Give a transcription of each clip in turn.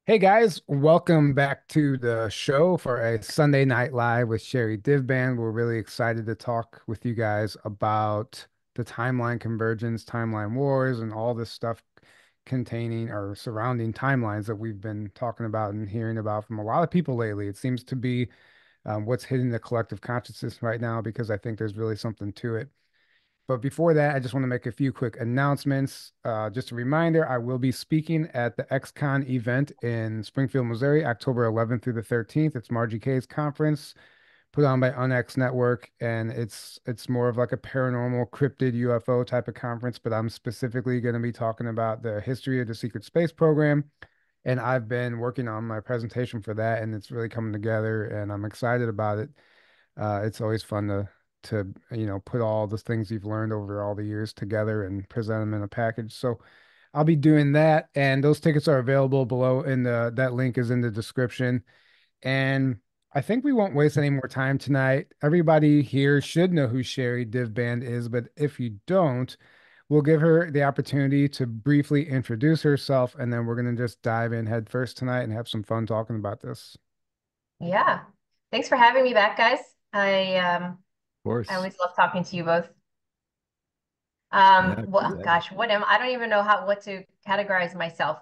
Hey guys, welcome back to the show for a Sunday Night Live with Sherri Divband. We're really excited to talk with you guys about the timeline convergence, timeline wars, and all this stuff containing or surrounding timelines that we've been talking about and hearing about from a lot of people lately. It seems to be what's hitting the collective consciousness right now because I think there's really something to it. But before that, I just want to make a few quick announcements. Just a reminder, I will be speaking at the XCon event in Springfield, Missouri, October 11th through the 13th. It's Margie Kay's conference put on by UNX Network, and it's more of like a paranormal, cryptid UFO type of conference, but I'm specifically going to be talking about the history of the secret space program. And I've been working on my presentation for that, and it's really coming together, and I'm excited about it. It's always fun to put all the things you've learned over all the years together and present them in a package. So I'll be doing that, and those tickets are available below in the that link is in the description. And I think we won't waste any more time tonight. Everybody here should know who Sherri Divband is, but if you don't, we'll give her the opportunity to briefly introduce herself, and then we're gonna just dive in head first tonight and have some fun talking about this. Yeah. Thanks for having me back, guys. Of I course. always love talking to you both. Yeah, good to Well, have you. gosh, I don't even know what to categorize myself.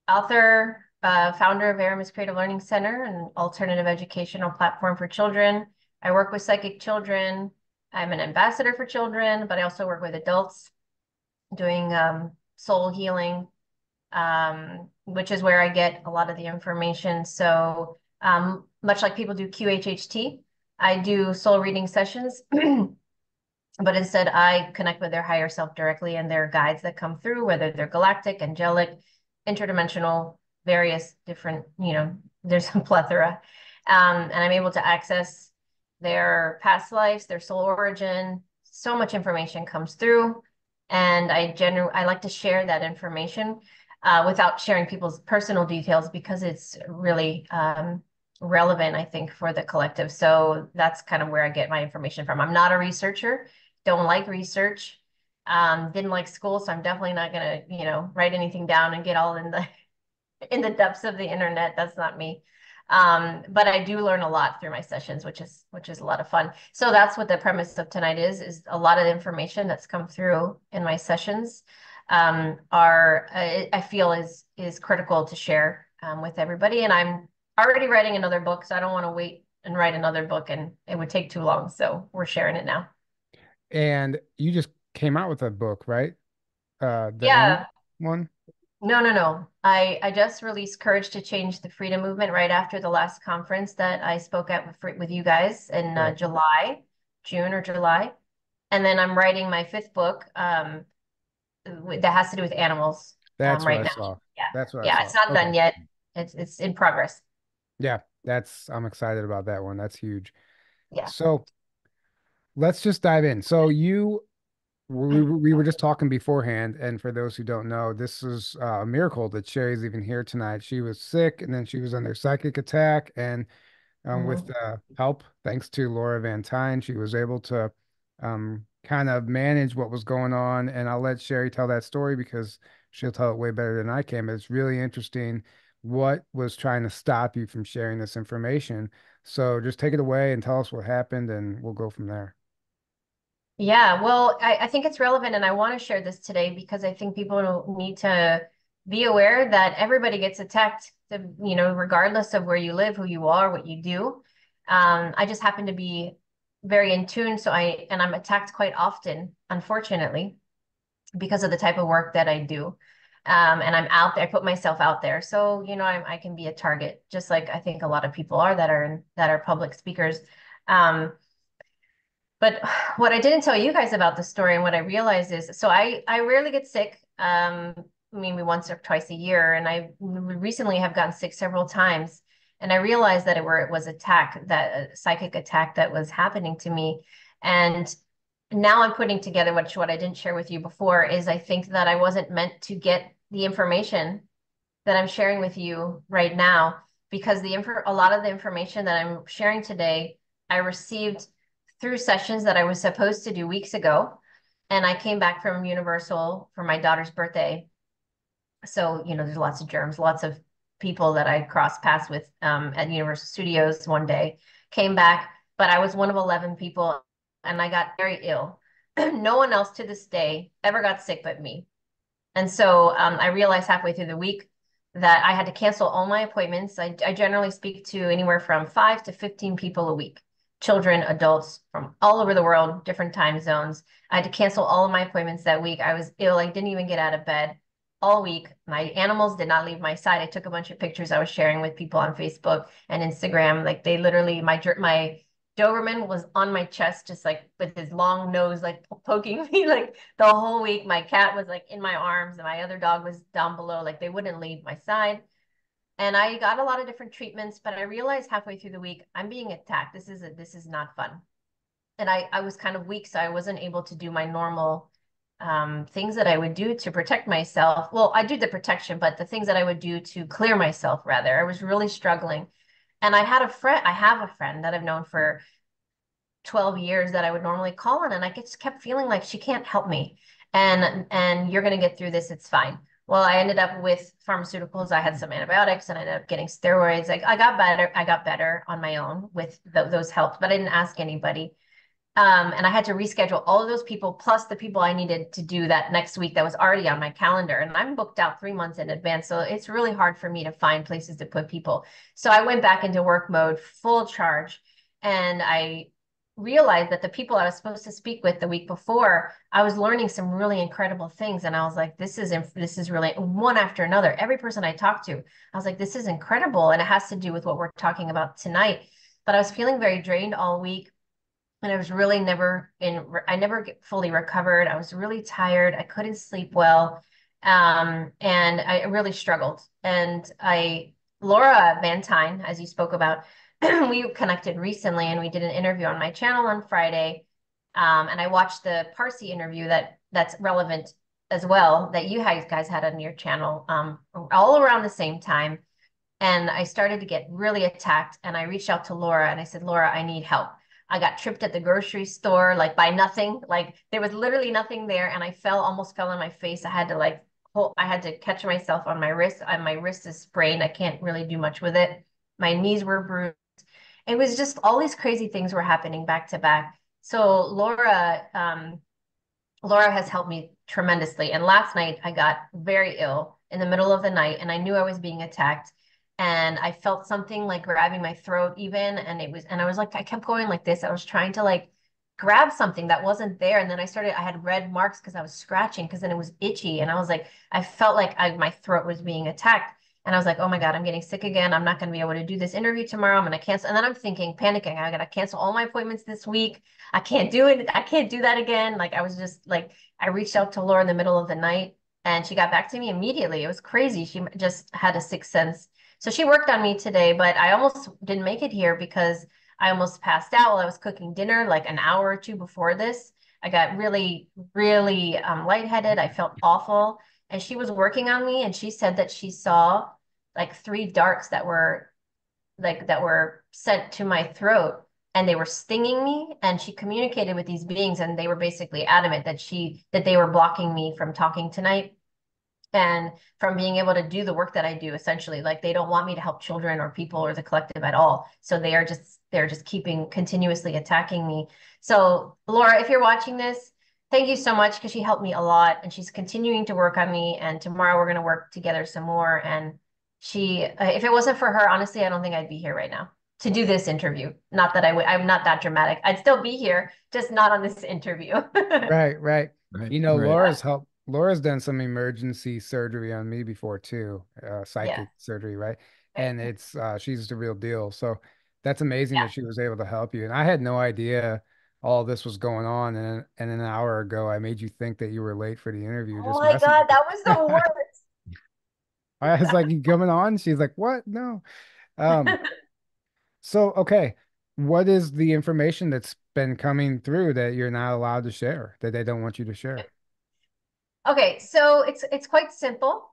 Author, founder of Aramis Creative Learning Center, an alternative educational platform for children. I work with psychic children. I'm an ambassador for children, but I also work with adults doing soul healing, which is where I get a lot of the information. So, much like people do QHHT, I do soul reading sessions, but instead I connect with their higher self directly and their guides that come through, whether they're galactic, angelic, interdimensional, various different, there's a plethora. And I'm able to access their past lives, their soul origin. So much information comes through. And I like to share that information without sharing people's personal details because it's really relevant, I think, for the collective. So that's kind of where I get my information from. I'm not a researcher, don't like research, didn't like school, so I'm definitely not gonna, write anything down and get all in the in the depths of the internet. That's not me. But I do learn a lot through my sessions, which is a lot of fun. So that's what the premise of tonight is a lot of information that's come through in my sessions I feel is critical to share with everybody. And I'm already writing another book, so I don't want to wait and write another book, and it would take too long. So we're sharing it now. And you just came out with a book, right? The end Yeah, one? no, no, no. I just released Courage to Change the Freedom Movement right after the last conference that I spoke at with you guys in Correct. June or July. And then I'm writing my fifth book that has to do with animals That's what right I now. saw. Yeah. That's what I Yeah, saw. it's not Okay. done yet. It's in progress. Yeah, I'm excited about that one. That's huge. Yeah. So let's just dive in. So we were just talking beforehand, and for those who don't know, this is a miracle that Sherri's even here tonight. She was sick, and then she was under psychic attack, and with Mhm. help, thanks to Laura Van Tyne, she was able to kind of manage what was going on. And I'll let Sherri tell that story because she'll tell it way better than I can. But it's really interesting what was trying to stop you from sharing this information. So just take it away and tell us what happened, and we'll go from there. Yeah, well, I think it's relevant, and I want to share this today because I think people need to be aware that everybody gets attacked, regardless of where you live, who you are, what you do. I just happen to be very in tune, and I'm attacked quite often, unfortunately, because of the type of work that I do. And I'm out there, I put myself out there. So, I can be a target, just like I think a lot of people are that are public speakers. Um, but what I didn't tell you guys about the story and what I realized is, so I rarely get sick. Maybe once or twice a year, and I recently have gotten sick several times. And I realized that it was that psychic attack that was happening to me. And now I'm putting together what I didn't share with you before is I think that I wasn't meant to get the information that I'm sharing with you right now because a lot of the information that I'm sharing today I received through sessions that I was supposed to do weeks ago. And I came back from Universal for my daughter's birthday. So, there's lots of germs, lots of people that I crossed paths with at Universal Studios one day, came back, but I was one of 11 people and I got very ill. No one else to this day ever got sick but me. And so I realized halfway through the week that I had to cancel all my appointments. I generally speak to anywhere from 5 to 15 people a week, children, adults from all over the world, different time zones. I had to cancel all of my appointments that week. I was ill. I didn't even get out of bed all week. My animals did not leave my side. I took a bunch of pictures I was sharing with people on Facebook and Instagram. Like they literally, my Doberman was on my chest, just like with his long nose, like poking me like the whole week. My cat was like in my arms and my other dog was down below. Like they wouldn't leave my side. And I got a lot of different treatments, but I realized halfway through the week, I'm being attacked. This is not fun. And I was kind of weak, so I wasn't able to do my normal things that I would do to protect myself. Well, I do the protection, but the things that I would do to clear myself, rather, I was really struggling. And I have a friend that I've known for 12 years that I would normally call on, and I just kept feeling like she can't help me. And you're going to get through this. It's fine. Well, I ended up with pharmaceuticals. I had some antibiotics and I ended up getting steroids. I got better. I got better on my own with those helps, but I didn't ask anybody. And I had to reschedule all of those people plus the people I needed to do that next week that was already on my calendar. And I'm booked out 3 months in advance. So it's really hard for me to find places to put people. So I went back into work mode, full charge. And I realized that the people I was supposed to speak with the week before, I was learning some really incredible things. And I was like, this is really one after another. Every person I talked to, I was like, this is incredible. And it has to do with what we're talking about tonight. But I was feeling very drained all week. And I was really I never get fully recovered. I was really tired. I couldn't sleep well. And I really struggled. And Laura Van Tyne, as you spoke about, we connected recently and we did an interview on my channel on Friday. And I watched the Parsi interview that's relevant as well, that you guys had on your channel, all around the same time. And I started to get really attacked. And I reached out to Laura and I said, Laura, I need help. I got tripped at the grocery store, like by nothing. Like there was literally nothing there. And I almost fell on my face. I had to I had to catch myself on my wrist. My wrist is sprained. I can't really do much with it. My knees were bruised. It was just all these crazy things were happening back to back. So Laura has helped me tremendously. And last night I got very ill in the middle of the night and I knew I was being attacked. And I felt something like grabbing my throat even. And I was like, I kept going like this. I was trying to like grab something that wasn't there. And then I had red marks because I was scratching because then it was itchy. And I was like, I felt like my throat was being attacked. And I was like, oh my God, I'm getting sick again. I'm not going to be able to do this interview tomorrow. I'm going to cancel. And then I'm thinking, panicking, I got to cancel all my appointments this week. I can't do it. I can't do that again. Like I was just like, I reached out to Laura in the middle of the night and she got back to me immediately. It was crazy. She just had a sixth sense. So she worked on me today, but I almost didn't make it here because I almost passed out while I was cooking dinner, like an hour or two before this. I got really, really lightheaded. I felt awful. And she was working on me and she said that she saw like 3 darts that were sent to my throat and they were stinging me. And she communicated with these beings and they were basically adamant that they were blocking me from talking tonight and from being able to do the work that I do. Essentially, like they don't want me to help children or people or the collective at all. So they're just keeping continuously attacking me. So Laura, if you're watching this, thank you so much because she helped me a lot and she's continuing to work on me. And tomorrow we're going to work together some more. And if it wasn't for her, honestly, I don't think I'd be here right now to do this interview. Not that I'm not that dramatic. I'd still be here, just not on this interview. Right, right. Right, You know, right. Laura's done some emergency surgery on me before too, Yeah. psychic surgery, right? Right. And she's the real deal. So that's amazing Yeah. that she was able to help you. And I had no idea all this was going on. And an hour ago, I made you think that you were late for the interview, Oh just my messing God, with that was the you. worst. I was like, you coming on? She's like, what? No. Um, so okay, what is the information that's been coming through that you're not allowed to share, that they don't want you to share? Okay, so it's quite simple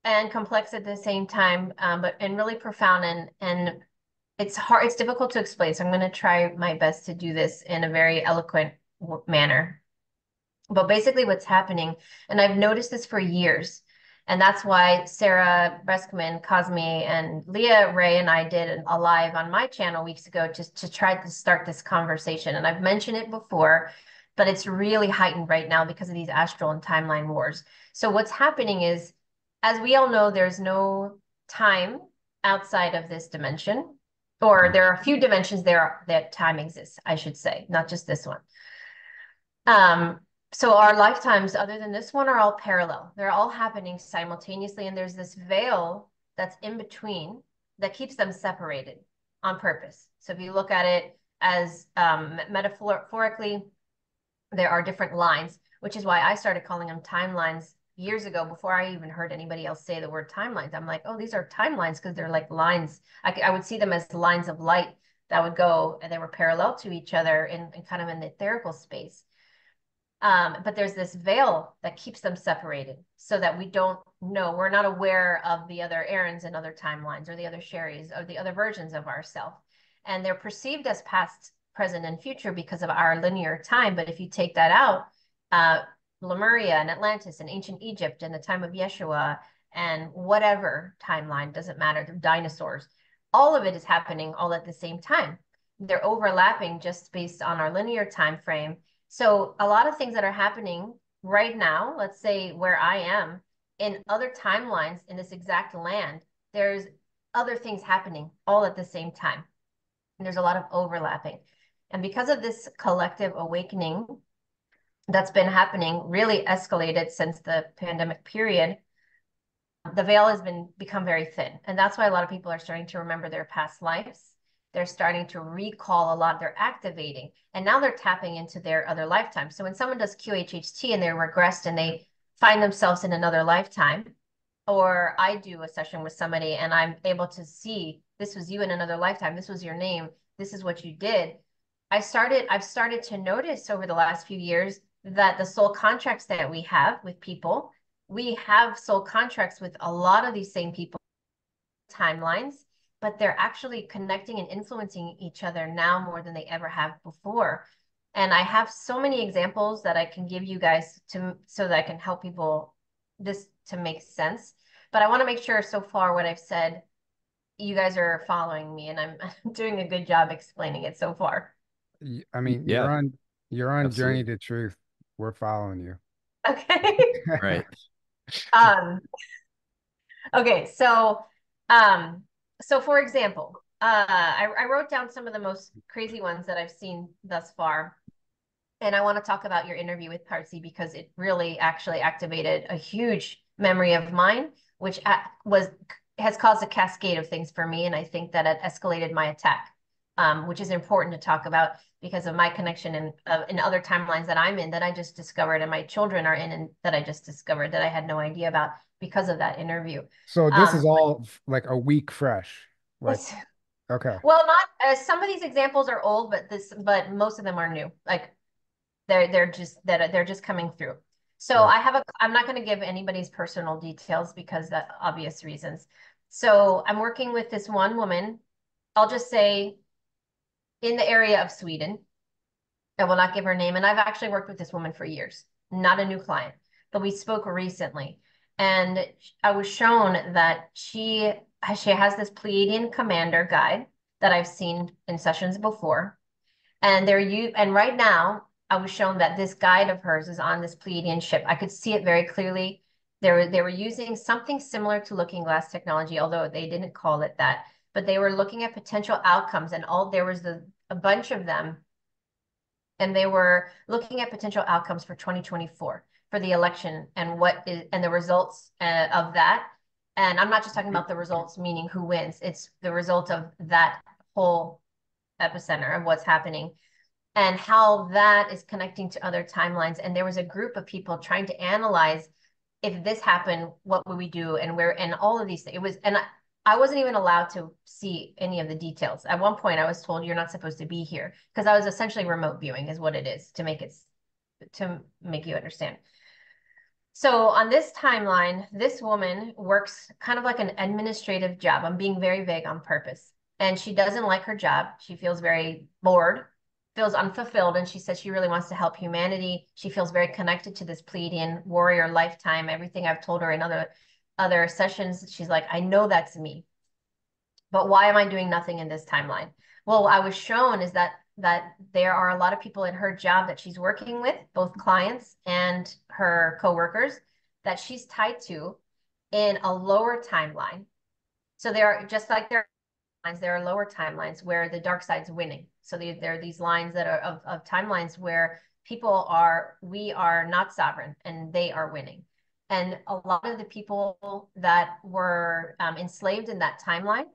and complex at the same time, but and really profound and it's hard. It's difficult to explain. So I'm going to try my best to do this in a very eloquent manner. But basically, what's happening, and I've noticed this for years, And that's why Sarah Breskman, Cosme, and Leah Ray and I did a live on my channel weeks ago just to try to start this conversation. And I've mentioned it before, but it's really heightened right now because of these astral and timeline wars. So what's happening is, as we all know, there's no time outside of this dimension, or there are a few dimensions there that time exists, I should say, not just this one. So our lifetimes, other than this one, are all parallel. They're all happening simultaneously, and there's this veil that's in between that keeps them separated on purpose. So if you look at it as metaphorically, there are different lines, which is why I started calling them timelines years ago before I even heard anybody else say the word timelines. I'm like, oh, these are timelines because they're like lines. I would see them as lines of light that would go, and they were parallel to each other in kind of in the etherical space. But there's this veil that keeps them separated so that we don't know, we're not aware of the other Aarons and other timelines or the other Sherrys or the other versions of ourselves. And they're perceived as past, present, and future because of our linear time. But if you take that out, Lemuria and Atlantis and ancient Egypt and the time of Yeshua and whatever timeline, doesn't matter, the dinosaurs, all of it is happening all at the same time. They're overlapping just based on our linear time frame. So a lot of things that are happening right now, let's say where I am, in other timelines in this exact land, there's other things happening all at the same time. And there's a lot of overlapping. And because of this collective awakening that's been happening, really escalated since the pandemic period, the veil has become very thin. And that's why a lot of people are starting to remember their past lives. They're starting to recall a lot, they're activating, and now they're tapping into their other lifetime. So when someone does QHHT and they're regressed and they find themselves in another lifetime, or I do a session with somebody and I'm able to see, this was you in another lifetime, this was your name, this is what you did. I've started to notice over the last few years that the soul contracts that we have with people, we have soul contracts with a lot of these same people timelines, but they're actually connecting and influencing each other now more than they ever have before. And I have so many examples that I can give you guys so that I can help people this to make sense. But I want to make sure so far what I've said, you guys are following me and I'm doing a good job explaining it so far. I mean, Yeah, you're on Journey absolutely. to Truth. We're following you. Okay. Right. um, okay, so for example, I wrote down some of the most crazy ones that I've seen thus far. And I want to talk about your interview with Partsy because it really actually activated a huge memory of mine, which has caused a cascade of things for me. And I think that it escalated my attack, which is important to talk about because of my connection in other timelines that I'm in that I just discovered and my children are in and that I just discovered that I had no idea about because of that interview. So this Um, is all like a week fresh. Like, it's, okay. well, not some of these examples are old, but most of them are new. Like they're just coming through. So Right. I'm not going to give anybody's personal details because that obvious reasons. So I'm working with this one woman. I'll just say in the area of Sweden. I will not give her name. And I've actually worked with this woman for years, not a new client, but we spoke recently. And I was shown that she has this Pleiadian commander guide that I've seen in sessions before. And right now I was shown that this guide of hers is on this Pleiadian ship. I could see it very clearly. They were using something similar to looking glass technology, although they didn't call it that. But they were looking at potential outcomes, and there was a bunch of them, and they were looking at potential outcomes for 2024 for the election and the results of that. And I'm not just talking about the results, meaning who wins. It's the result of that whole epicenter of what's happening and how that is connecting to other timelines. And there was a group of people trying to analyze if this happened, what would we do, and where, and all of these things. I wasn't even allowed to see any of the details. At one point, I was told you're not supposed to be here because I was essentially remote viewing, is what it is to make you understand. So on this timeline, this woman works kind of like an administrative job. I'm being very vague on purpose. And she doesn't like her job. She feels very bored, feels unfulfilled, and she says she really wants to help humanity. She feels very connected to this Pleiadian warrior lifetime, everything I've told her in other other sessions, she's like, I know that's me, but why am I doing nothing in this timeline? Well, I was shown is that there are a lot of people in her job that she's working with, both clients and her coworkers, that she's tied to in a lower timeline. So there are, just like there are lines, there are lower timelines where the dark side's winning. So there are these lines that are of timelines where we are not sovereign and they are winning. And a lot of the people that were enslaved in that timeline,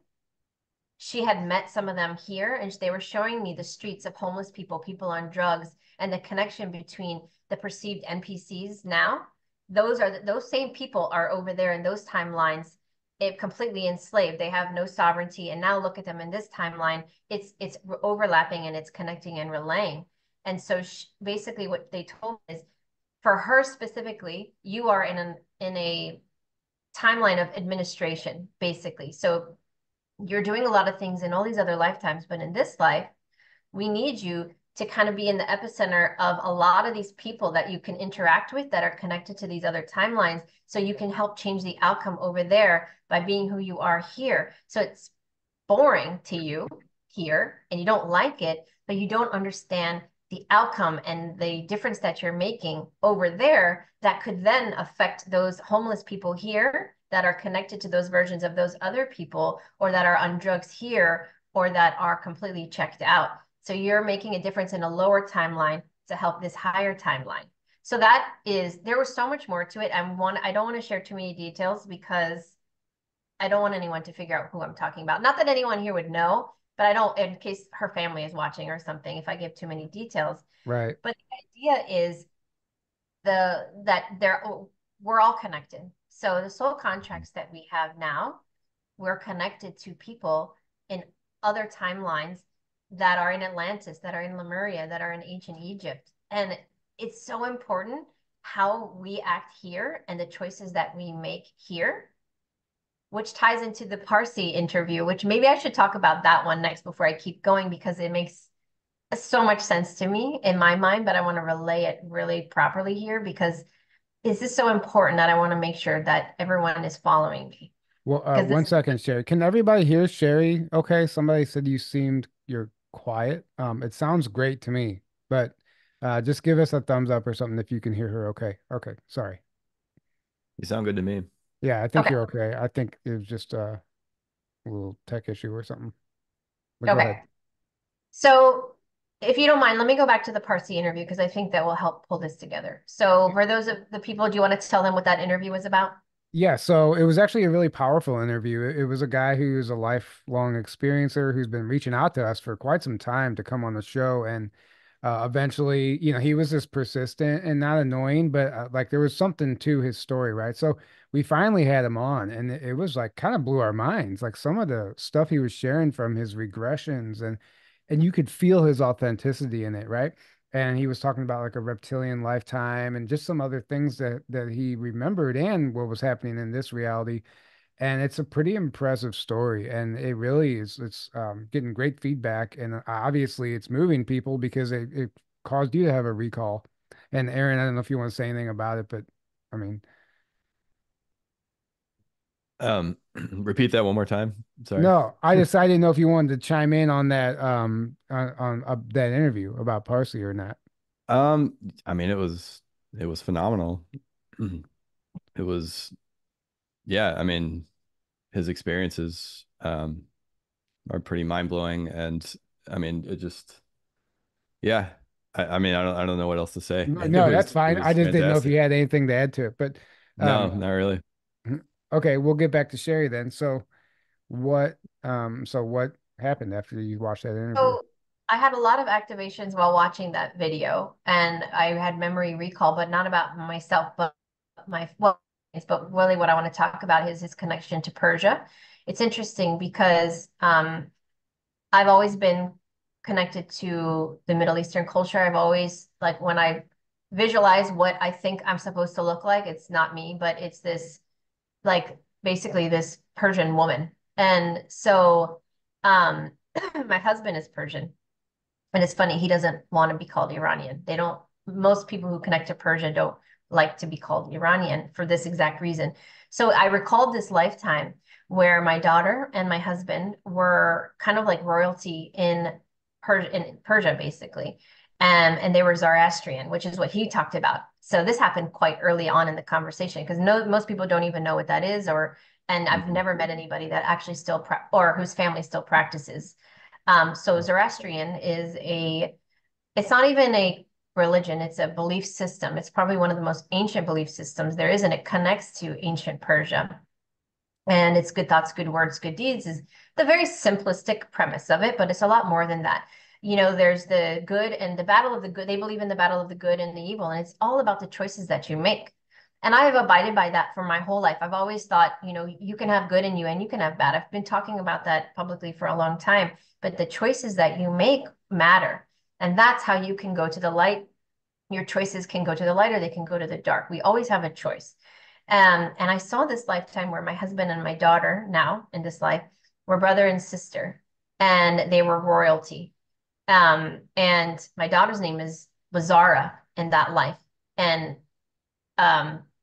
she had met some of them here, and they were showing me the streets of homeless people, people on drugs, and the connection between the perceived NPCs now. Those same people are over there in those timelines, completely enslaved. They have no sovereignty, and now look at them in this timeline. It's overlapping and it's connecting and relaying. And so basically, what they told me is, for her specifically, you are in a timeline of administration, basically. So you're doing a lot of things in all these other lifetimes, but in this life, we need you to kind of be in the epicenter of a lot of these people that you can interact with that are connected to these other timelines, so you can help change the outcome over there by being who you are here. So it's boring to you here and you don't like it, but you don't understand the outcome and the difference that you're making over there that could then affect those homeless people here that are connected to those versions of those other people, or that are on drugs here, or that are completely checked out. So you're making a difference in a lower timeline to help this higher timeline. So there was so much more to it. I don't want to share too many details because I don't want anyone to figure out who I'm talking about. Not that anyone here would know, but I don't, in case her family is watching or something, if I give too many details. Right. But the idea is we're all connected. So the soul contracts that we have now, we're connected to people in other timelines that are in Atlantis, that are in Lemuria, that are in ancient Egypt. And it's so important how we act here and the choices that we make here, which ties into the Parsi interview, which maybe I should talk about that one next before I keep going, because it makes so much sense to me in my mind, but I want to relay it really properly here because this is so important that I want to make sure that everyone is following me. Well, Because one this, second, Sherry. Can everybody hear Sherry? Okay, somebody said you're quiet. It sounds great to me, but just give us a thumbs up or something if you can hear her. Okay. Okay. Sorry. You sound good to me. Yeah, I think okay, you're okay. I think it was just a little tech issue or something. But go okay. ahead. So if you don't mind, let me go back to the Parsi interview because I think that will help pull this together. So for those of the people, do you want to tell them what that interview was about? Yeah, so it was actually a really powerful interview. It was a guy who's a lifelong experiencer who's been reaching out to us for quite some time to come on the show. And eventually, he was just persistent and not annoying, but like there was something to his story, right? So we finally had him on, and it was like kind of blew our minds. Like some of the stuff he was sharing from his regressions, and you could feel his authenticity in it, right? And he was talking about like a reptilian lifetime and just some other things that he remembered and what was happening in this reality. And it's a pretty impressive story, and it really is. It's getting great feedback, and obviously it's moving people because it caused you to have a recall. And Aaron, I don't know if you want to say anything about it, but I mean, Repeat that one more time. Sorry. no, I didn't know if you wanted to chime in on that that interview about Parsley or not. Um, I mean, it was phenomenal. It was, yeah, I mean, his experiences are pretty mind-blowing, and I mean, it just, yeah. I mean, I don't know what else to say. No, It no, that's was it fine. I was just didn't know if fantastic. you had anything to add to it. But No, um, not really. okay, we'll get back to Sherry then. So what happened after you watched that interview? So I had a lot of activations while watching that video, and I had memory recall, but not about myself, but but really what I want to talk about is his connection to Persia. It's interesting because I've always been connected to the Middle Eastern culture. I've always, like, when I visualize what I think I'm supposed to look like, it's not me, but it's this, like, basically this Persian woman. And so um my husband is Persian. And it's funny, he doesn't want to be called Iranian. They don't, most people who connect to Persia don't like to be called Iranian for this exact reason. So I recalled this lifetime where my daughter and my husband were kind of like royalty in Persia, basically. And they were Zoroastrian, which is what he talked about. So this happened quite early on in the conversation because most people don't even know what that is, and I've Mhm. never met anybody that actually still or whose family still practices. So Zoroastrian it's not even a religion, it's a belief system. It's probably one of the most ancient belief systems there is, and it connects to ancient Persia. And it's good thoughts, good words, good deeds is the very simplistic premise of it, but it's a lot more than that. There's the good and the battle of the good. They believe in the battle of the good and the evil, and it's all about the choices that you make. And I have abided by that for my whole life. I've always thought, you can have good in you and you can have bad. I've been talking about that publicly for a long time, but the choices that you make matter. And that's how you can go to the light. Your choices can go to the light or they can go to the dark. We always have a choice. And I saw this lifetime where my husband and my daughter, now in this life, were brother and sister, and they were royalty. And my daughter's name was Zara in that life. And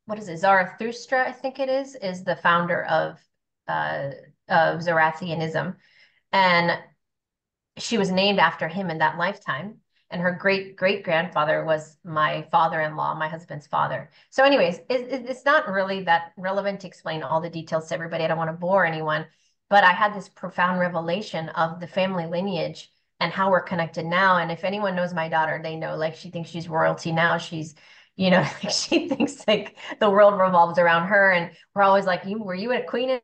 what is it? Zarathustra, I think it is the founder uh, of Zoroastrianism. And she was named after him in that lifetime. And her great great grandfather was my father-in-law, my husband's father. So, anyways, it's not really that relevant to explain all the details to everybody. I don't want to bore anyone, but I had this profound revelation of the family lineage and how we're connected now. And if anyone knows my daughter, they know like she thinks she's royalty now. Like she thinks like the world revolves around her. And we're always like, were you a queen?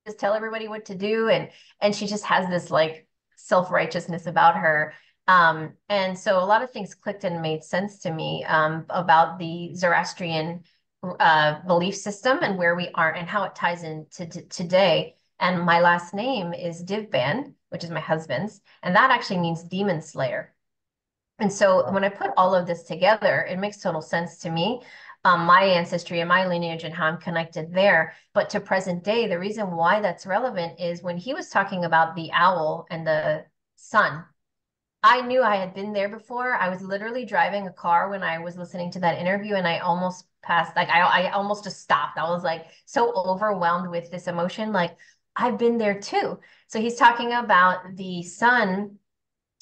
Just tell everybody what to do. And she just has this like self-righteousness about her. And so a lot of things clicked and made sense to me about the Zoroastrian belief system and where we are and how it ties into today. And my last name is Divband, which is my husband's, and that actually means demon slayer. And so Wow. when I put all of this together, it makes total sense to me, my ancestry and my lineage and how I'm connected there. But to present day, the reason why that's relevant is when he was talking about the owl and the sun, I knew I had been there before. I was literally driving a car when I was listening to that interview, and I almost passed, like I almost just stopped. I was like so overwhelmed with this emotion, like I've been there too. So he's talking about the sun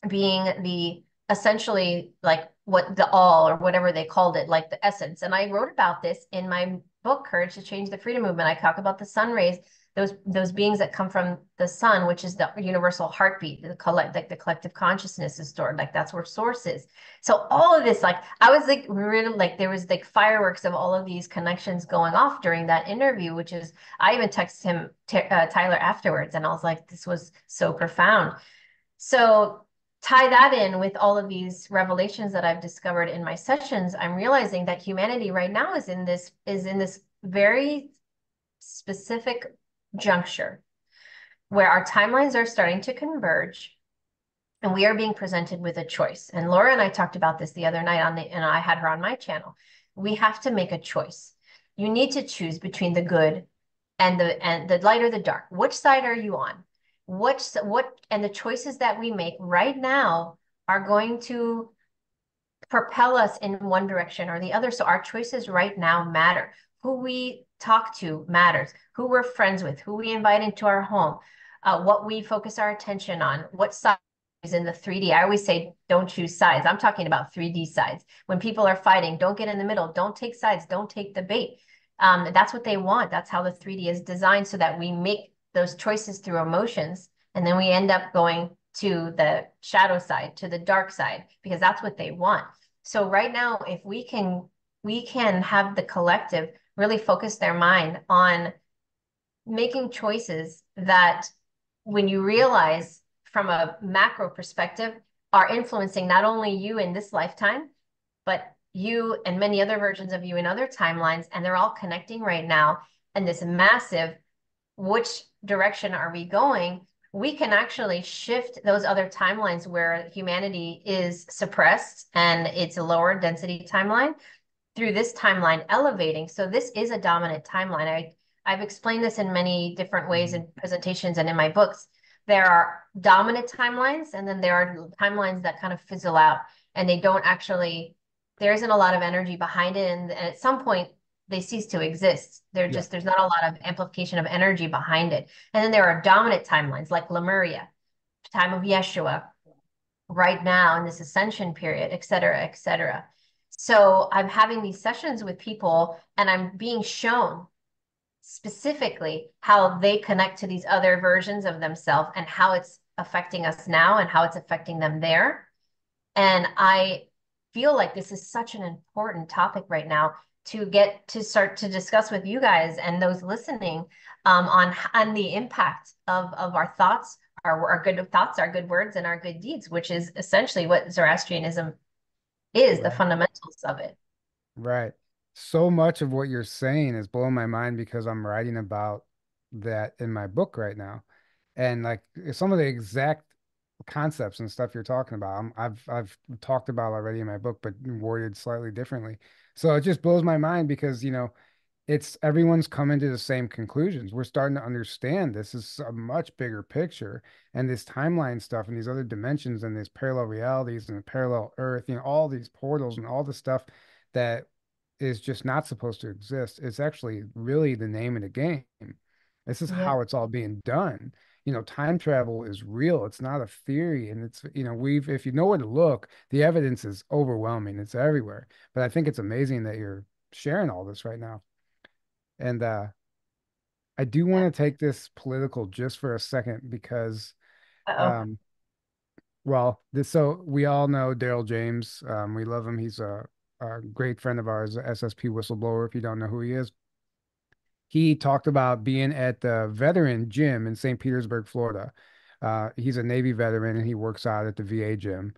being the essentially like what the all or whatever they called it, like the essence. And I wrote about this in my book, Courage to Change the Freedom Movement. I talk about the sun rays, those beings that come from the sun, which is the universal heartbeat, like the collective consciousness is stored, like that's where source is. So all of this, like I was like really like there was like fireworks of all of these connections going off during that interview, which is I even texted him Tyler afterwards, and I was like, this was so profound. So tie that in with all of these revelations that I've discovered in my sessions, I'm realizing that humanity right now is in this very specific juncture where our timelines are starting to converge and we are being presented with a choice. And Laura and I talked about this the other night and I had her on my channel. We have to make a choice. You need to choose between the good and the light or the dark. Which side are you on? What and the choices that we make right now are going to propel us in one direction or the other. So our choices right now matter. Who we talk to matters. Who we're friends with, who we invite into our home, what we focus our attention on, what side is in the 3D. I always say, don't choose sides. I'm talking about 3D sides. When people are fighting, don't get in the middle. Don't take sides. Don't take the bait. That's what they want. That's how the 3D is designed so that we make those choices through emotions. And then we end up going to the shadow side, to the dark side, because that's what they want. So right now, if we can have the collective really focus their mind on making choices that when you realize from a macro perspective are influencing not only you in this lifetime, but you and many other versions of you in other timelines, and they're all connecting right now. And this massive, which direction are we going? We can actually shift those other timelines where humanity is suppressed and it's a lower density timeline through this timeline elevating. So this is a dominant timeline. I've explained this in many different ways in presentations and in my books. There are dominant timelines, and then there are timelines that kind of fizzle out and they don't actually, there isn't a lot of energy behind it. And at some point, they cease to exist. They're Yeah. just, there's not a lot of amplification of energy behind it. And then there are dominant timelines like Lemuria, time of Yeshua, right now in this ascension period, et cetera, et cetera. So I'm having these sessions with people and I'm being shown specifically how they connect to these other versions of themselves and how it's affecting us now and how it's affecting them there. And I feel like this is such an important topic right now to get to start to discuss with you guys and those listening on the impact of our thoughts, our good thoughts, our good words, and our good deeds, which is essentially what Zoroastrianism is, the Right. fundamentals of it. Right. So much of what you're saying is blowing my mind because I'm writing about that in my book right now. And like some of the exact concepts and stuff you're talking about, I've talked about already in my book, but worded slightly differently. So it just blows my mind because, it's everyone's coming to the same conclusions. We're starting to understand this is a much bigger picture, and this timeline stuff and these other dimensions and these parallel realities and the parallel earth, all these portals and all the stuff that is just not supposed to exist. It's actually really the name of the game. This is Yeah. how it's all being done. Time travel is real. It's not a theory. And it's, if you know where to look, the evidence is overwhelming. It's everywhere. But I think it's amazing that you're sharing all this right now. And I do want to take this political just for a second because, Uh-oh. um, well, so we all know Daryl James. We love him. He's a great friend of ours, a SSP whistleblower, if you don't know who he is. He talked about being at the veteran gym in St. Petersburg, Florida. He's a Navy veteran and he works out at the VA gym.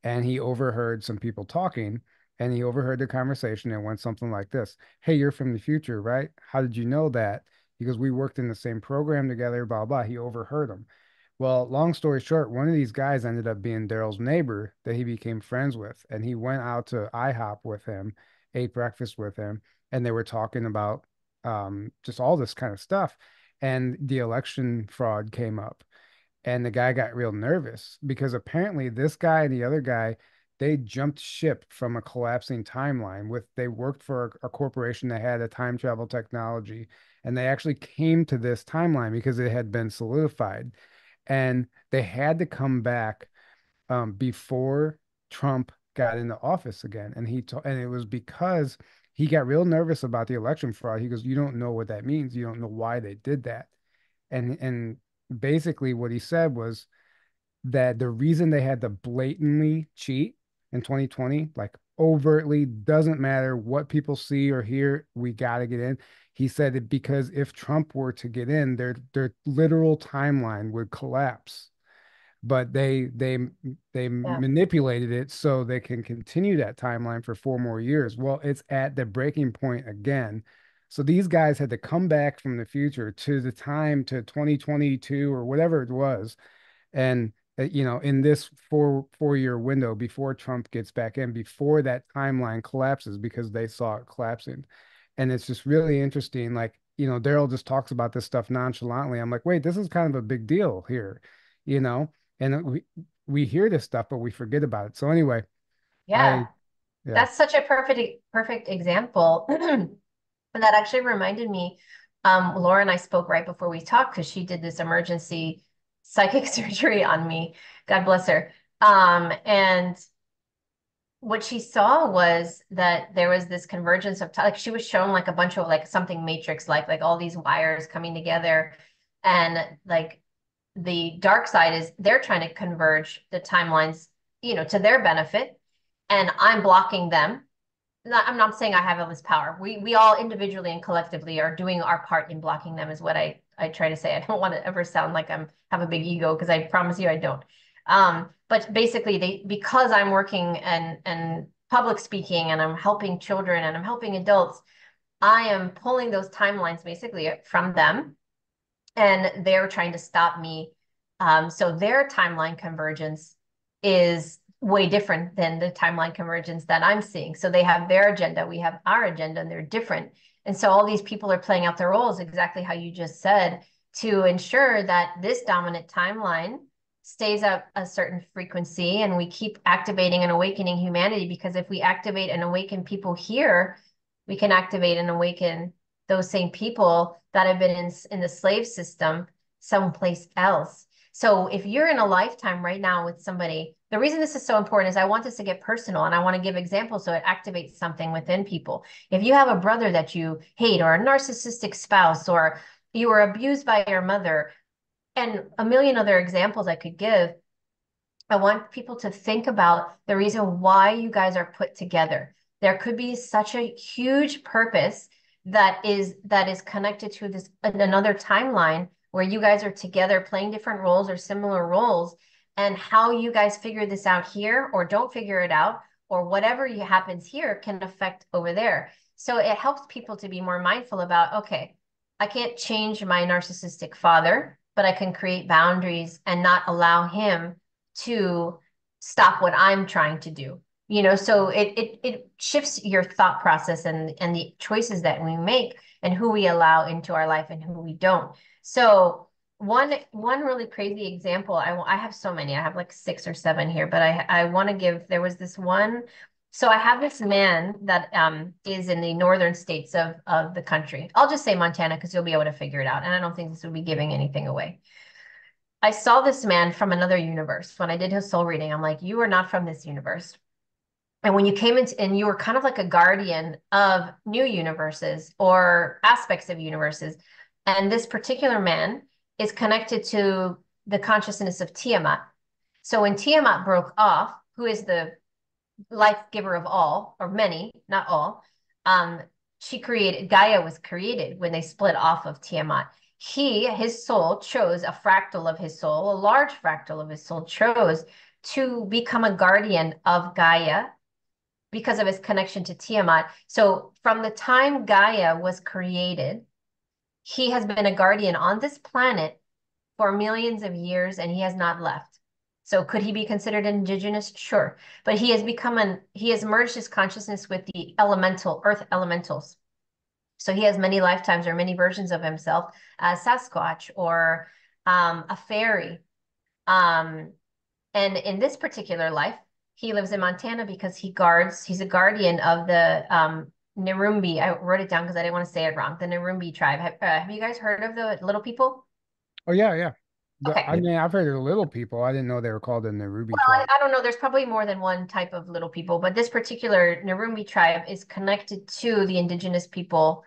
And he overheard some people talking and he overheard the conversation and went something like this. Hey, you're from the future, right? How did you know that? Because we worked in the same program together, blah, blah. He overheard him. Well, long story short, one of these guys ended up being Daryl's neighbor that he became friends with. And he went out to IHOP with him, ate breakfast with him, and they were talking about just all this kind of stuff. And the election fraud came up, and the guy got real nervous because apparently this guy and the other guy, they jumped ship from a collapsing timeline. They worked for a corporation that had a time travel technology, and they actually came to this timeline because it had been solidified, and they had to come back before Trump got into office again. And it was because he got real nervous about the election fraud. He goes, "You don't know what that means. You don't know why they did that." And basically what he said was that the reason they had to blatantly cheat in 2020, like overtly, doesn't matter what people see or hear, we got to get in. He said it because if Trump were to get in, their literal timeline would collapse, but they Yeah. manipulated it so they can continue that timeline for 4 more years. Well, it's at the breaking point again. So these guys had to come back from the future to the time to 2022 or whatever it was, and in this four-year window before Trump gets back in, before that timeline collapses because they saw it collapsing. And it's just really interesting. Like, Daryl just talks about this stuff nonchalantly. I'm like, wait, this is kind of a big deal here, you know? And we hear this stuff, but we forget about it. So anyway, Yeah. yeah, That's such a perfect example. And that actually reminded me, Laura and I spoke right before we talked because she did this emergency psychic surgery on me. God bless her. And what she saw was that there was this convergence of like she was shown like a bunch of like something matrix like all these wires coming together, and like the dark side is they're trying to converge the timelines, to their benefit, and I'm blocking them. I'm not saying I have all this power. We all individually and collectively are doing our part in blocking them is what I try to say. I don't want to ever sound like I'm have a big ego because I promise you I don't. But basically because I'm working and public speaking and I'm helping children and I'm helping adults, I am pulling those timelines basically from them, and they're trying to stop me. So their timeline convergence is way different than the timeline convergence that I'm seeing. So they have their agenda, we have our agenda, and they're different. And so all these people are playing out their roles exactly how you just said to ensure that this dominant timeline stays at a certain frequency and we keep activating and awakening humanity. Because if we activate and awaken people here, we can activate and awaken those same people that have been in the slave system someplace else. So if you're in a lifetime right now with somebody, the reason this is so important is I want this to get personal and I want to give examples so it activates something within people. If you have a brother that you hate, or a narcissistic spouse, or you were abused by your mother, and a million other examples I could give, I want people to think about the reason why you guys are put together. There could be such a huge purpose that is connected to this another timeline where you guys are together playing different roles or similar roles, and how you guys figure this out here or don't figure it out, or whatever happens here can affect over there. So it helps people to be more mindful about, okay, I can't change my narcissistic father, but I can create boundaries and not allow him to stop what I'm trying to do. So it shifts your thought process and the choices that we make and who we allow into our life and who we don't. So one really crazy example, I have so many, I have like 6 or 7 here, but I want to give, there was this one. So I have this man that is in the northern states of the country. I'll just say Montana because you'll be able to figure it out. And I don't think this would be giving anything away. I saw this man from another universe. When I did his soul reading, I'm like, you are not from this universe. And when you came into, and you were kind of like a guardian of new universes or aspects of universes. And this particular man is connected to the consciousness of Tiamat. So when Tiamat broke off, who is the life giver of all, or many, not all, Gaia was created when they split off of Tiamat. His soul chose a fractal of his soul, a large fractal of his soul chose to become a guardian of Gaia because of his connection to Tiamat. So from the time Gaia was created, he has been a guardian on this planet for millions of years, and he has not left. So could he be considered indigenous? Sure. But he has merged his consciousness with the earth elementals. So he has many lifetimes or many versions of himself as Sasquatch or a fairy. And in this particular life, he lives in Montana because he's a guardian of the Nirumbi. I wrote it down because I didn't want to say it wrong. The Nirumbi tribe. Have you guys heard of the little people? Oh yeah, yeah. Okay. I mean, I've heard of the little people. I didn't know they were called the Ruby Well, tribe. I don't know. There's probably more than one type of little people, but this particular Nirumbi tribe is connected to the indigenous people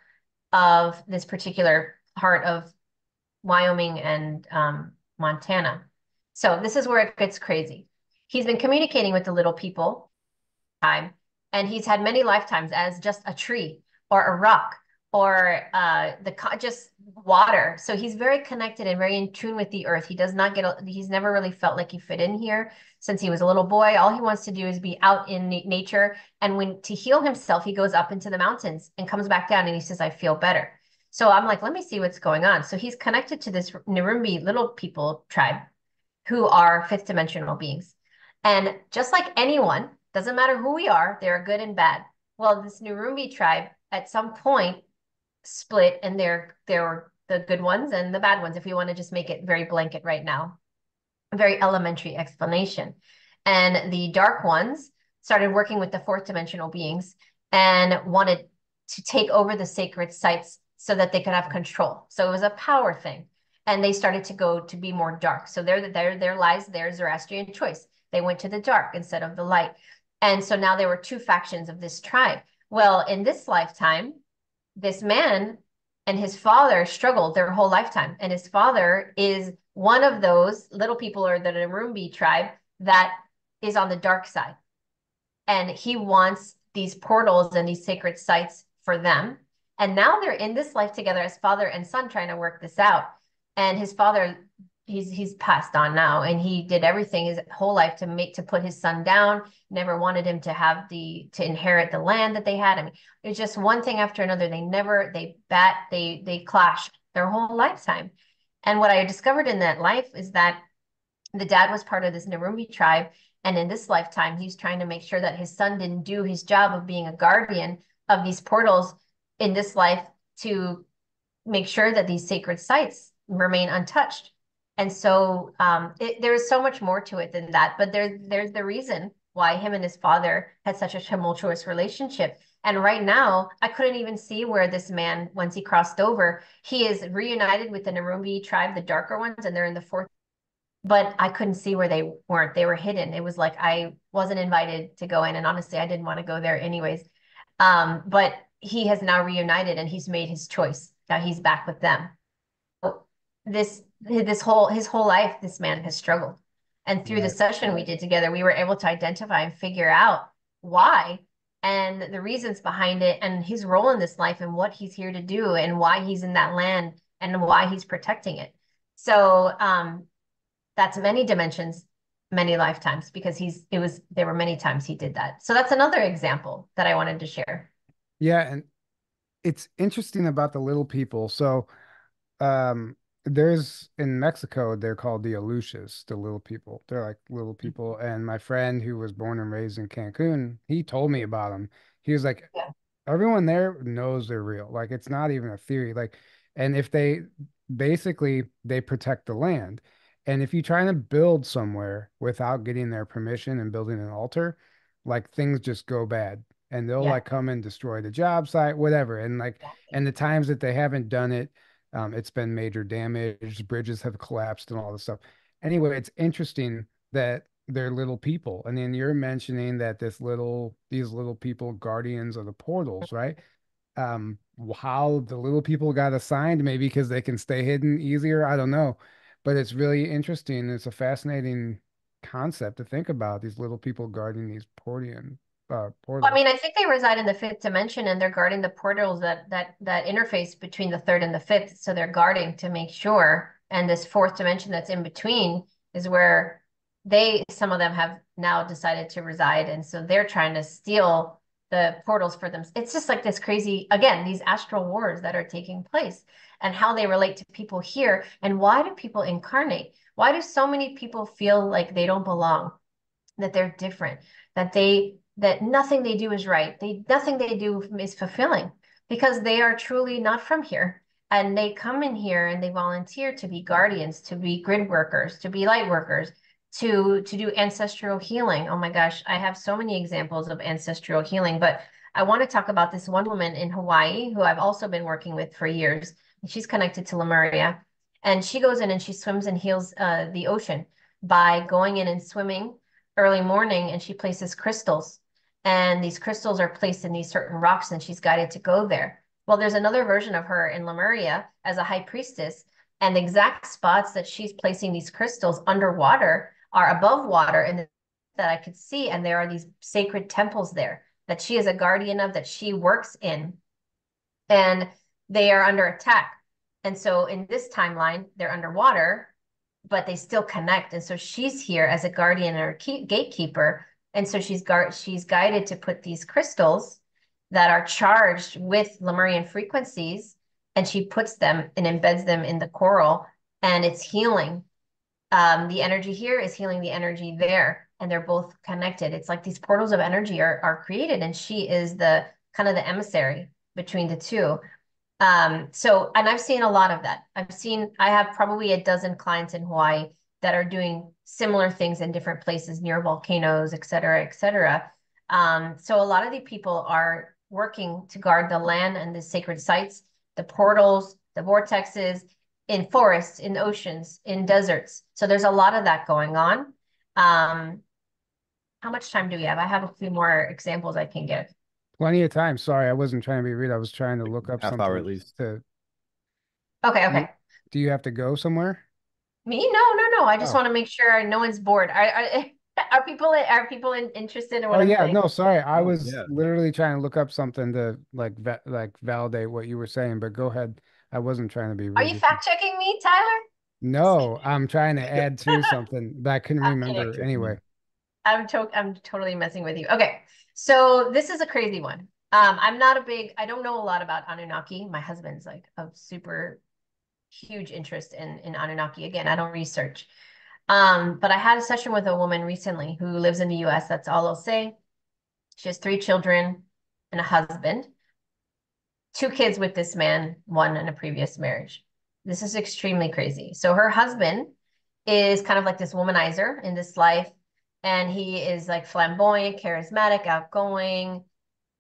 of this particular part of Wyoming and Montana. So this is where it gets crazy. He's been communicating with the little people time, and he's had many lifetimes as just a tree or a rock or just water. So he's very connected and very in tune with the earth. He's never really felt like he fit in here since he was a little boy. All he wants to do is be out in nature. And when to heal himself, he goes up into the mountains and comes back down and he says, I feel better. So I'm like, let me see what's going on. So he's connected to this Nirumbi little people tribe who are fifth dimensional beings. And just like anyone, doesn't matter who we are, there are good and bad. Well, this Nirumbi tribe at some point split, and there were the good ones and the bad ones, if we want to just make it very blanket right now. A very elementary explanation. And the dark ones started working with the fourth dimensional beings and wanted to take over the sacred sites so that they could have control. So it was a power thing. And they started to go to be more dark. So there lies their Zoroastrian choice. They went to the dark instead of the light. And so now there were two factions of this tribe. Well, in this lifetime, this man and his father struggled their whole lifetime. And his father is one of those little people, or the Nirumbi tribe, that is on the dark side. And he wants these portals and these sacred sites for them. And now they're in this life together as father and son trying to work this out. And his father, he's passed on now, and he did everything his whole life to put his son down, never wanted him to inherit the land that they had. I mean, it's just one thing after another. They clashed their whole lifetime. And what I discovered in that life is that the dad was part of this Nirumbi tribe. And in this lifetime, he's trying to make sure that his son didn't do his job of being a guardian of these portals in this life to make sure that these sacred sites remain untouched. And so there's so much more to it than that. But there's the reason why him and his father had such a tumultuous relationship. And right now, I couldn't even see where this man, once he crossed over, he is reunited with the Narumbi tribe, the darker ones, and they're in the fourth. But I couldn't see where they weren't. They were hidden. It was like I wasn't invited to go in. And honestly, I didn't want to go there anyways. But he has now reunited and he's made his choice. Now he's back with them. His whole life, this man has struggled. And through the Right. session we did together, we were able to identify and figure out why and the reasons behind it and his role in this life and what he's here to do and why he's in that land and why he's protecting it. So that's many dimensions, many lifetimes, because there were many times he did that. So that's another example that I wanted to share. Yeah, and it's interesting about the little people. So, there's in Mexico, they're called the Alushas, the little people. They're like little people. And my friend who was born and raised in Cancun, he told me about them. He was like, Yeah. everyone there knows they're real. Like it's not even a theory. Like, and if they basically they protect the land. And if you try to build somewhere without getting their permission and building an altar, like things just go bad. And they'll Yeah. like come and destroy the job site, whatever. And like, Exactly. and the times that they haven't done it, it's been major damage, bridges have collapsed and all this stuff. Anyway, it's interesting that they're little people. And then you're mentioning that these little people, guardians of the portals, right? How the little people got assigned, maybe because they can stay hidden easier. I don't know. But it's really interesting. It's a fascinating concept to think about these little people guarding these I portals. mean, I think they reside in the fifth dimension and they're guarding the portals that interface between the third and the fifth. So they're guarding to make sure. And this fourth dimension that's in between is where some of them have now decided to reside. And so they're trying to steal the portals for them. It's just like this crazy, again, these astral wars that are taking place and how they relate to people here. And why do people incarnate? Why do so many people feel like they don't belong? That they're different, that nothing they do is right. Nothing they do is fulfilling because they are truly not from here. And they come in here and they volunteer to be guardians, to be grid workers, to be light workers, to do ancestral healing. Oh my gosh, I have so many examples of ancestral healing, but I want to talk about this one woman in Hawaii who I've also been working with for years. She's connected to Lemuria, and she goes in and she swims and heals the ocean by going in and swimming early morning, and she places crystals, and these crystals are placed in these certain rocks and she's guided to go there. Well, there's another version of her in Lemuria as a high priestess, and the exact spots that she's placing these crystals underwater are above water and that I could see, and there are these sacred temples there that she is a guardian of, that she works in, and they are under attack. And so in this timeline, they're underwater, but they still connect. And so she's here as a guardian or gatekeeper. And so she's guided to put these crystals that are charged with Lemurian frequencies, and she puts them and embeds them in the coral, and it's healing. The energy here is healing the energy there, and they're both connected. It's like these portals of energy are created, and she is the kind of the emissary between the two. And I've seen a lot of that. I have probably a dozen clients in Hawaii that are doing similar things in different places near volcanoes, et cetera, et cetera. So a lot of the people are working to guard the land and the sacred sites, the portals, the vortexes, in forests, in oceans, in deserts. So there's a lot of that going on. Um, how much time do we have? I have a few more examples I can give. Plenty of time. Sorry, I wasn't trying to be rude. I was trying to look up Half hour something at least. to Okay, you. okay. Do you have to go somewhere? Me? No, no, no. I just Oh. want to make sure no one's bored. Are people interested in Oh what I'm yeah, saying? no, sorry. I Oh was yeah. literally trying to look up something to like validate what you were saying, but go ahead. I wasn't trying to be Are you rude. fact checking me, Tyler? No, I'm trying to add to something that I couldn't I'm Fact kidding. remember checking anyway. you. I'm totally messing with you. Okay. So this is a crazy one. I don't know a lot about Anunnaki. My husband's like a super huge interest in Anunnaki. Again, I don't research. But I had a session with a woman recently who lives in the US. That's all I'll say. She has three children and a husband, two kids with this man, one in a previous marriage. This is extremely crazy. So her husband is kind of like this womanizer in this life, and he is like flamboyant, charismatic, outgoing,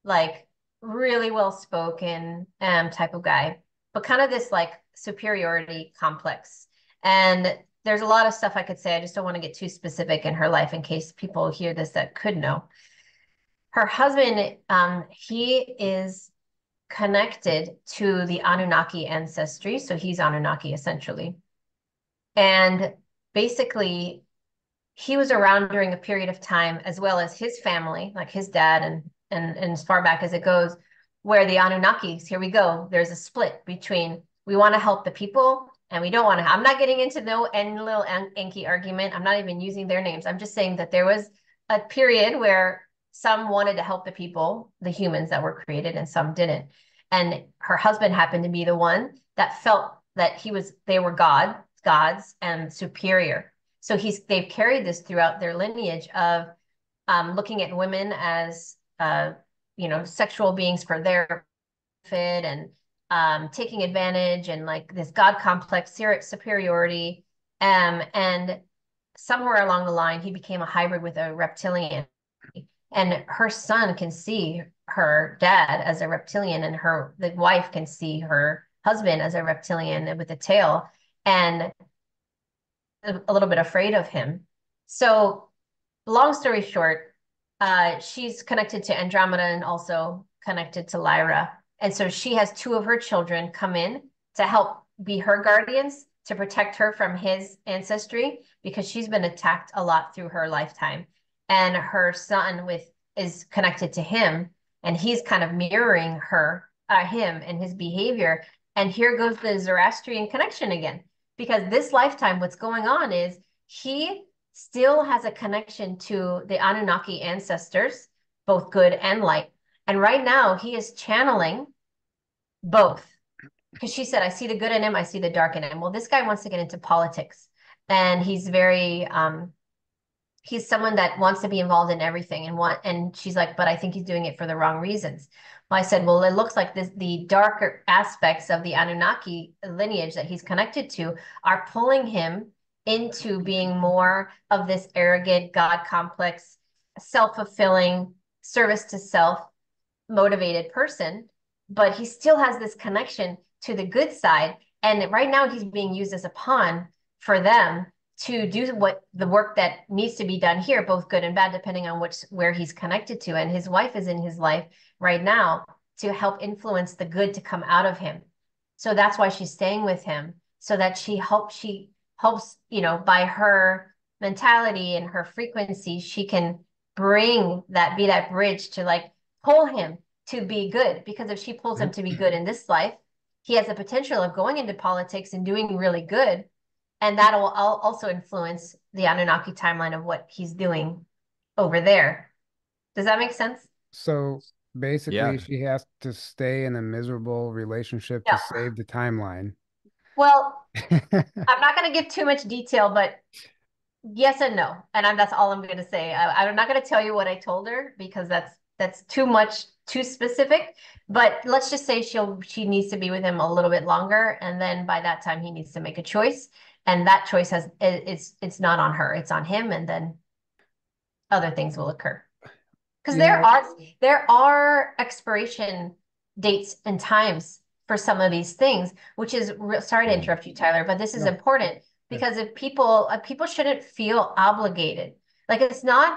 like really well spoken type of guy, but kind of this like superiority complex. And there's a lot of stuff I could say. I just don't want to get too specific in her life in case people hear this that could know. Her husband, he is connected to the Anunnaki ancestry. So he's Anunnaki essentially. And basically, he was around during a period of time, as well as his family, like his dad, and as far back as it goes, where the Anunnakis, here we go, there's a split between we want to help the people and we don't want to. I'm not getting into no little Enki argument. I'm not even using their names. I'm just saying that there was a period where some wanted to help the people, the humans that were created, and some didn't. And her husband happened to be the one that felt that they were gods and superior. So they've carried this throughout their lineage of looking at women as sexual beings for their benefit, and taking advantage, and like this God complex superiority. And somewhere along the line, he became a hybrid with a reptilian. And her son can see her dad as a reptilian, and the wife can see her husband as a reptilian with a tail, and a little bit afraid of him. So, long story short, she's connected to Andromeda and also connected to Lyra. And so she has two of her children come in to help be her guardians to protect her from his ancestry, because she's been attacked a lot through her lifetime. And her son is connected to him, and he's kind of mirroring him and his behavior. And here goes the Zoroastrian connection again, because this lifetime, what's going on is he still has a connection to the Anunnaki ancestors, both good and light. And right now he is channeling both, because she said, I see the good in him, I see the dark in him. Well, this guy wants to get into politics, and he's he's someone that wants to be involved in everything, and she's like, but I think he's doing it for the wrong reasons. Well, I said, well, it looks like the darker aspects of the Anunnaki lineage that he's connected to are pulling him into being more of this arrogant, God complex, self-fulfilling, service to self motivated person, but he still has this connection to the good side. And right now he's being used as a pawn for them to do the work that needs to be done here, both good and bad, depending on where he's connected to. And his wife is in his life right now to help influence the good to come out of him. So that's why she's staying with him, so that she helps, by her mentality and her frequency, she can be that bridge to like pull him to be good. Because if she pulls him to be good in this life, he has the potential of going into politics and doing really good. And that will also influence the Anunnaki timeline of what he's doing over there. Does that make sense? So basically, Yeah. she has to stay in a miserable relationship No. to save the timeline. Well, I'm not going to give too much detail, but yes and no. And that's all I'm going to say. I'm not going to tell you what I told her, because that's too specific. But let's just say she needs to be with him a little bit longer, and then by that time he needs to make a choice, and that choice it's not on her, it's on him, and then other things will occur. Because You know, there are expiration dates and times for some of these things, which is sorry to interrupt you, Tyler, but this is no, important, because if people shouldn't feel obligated. Like,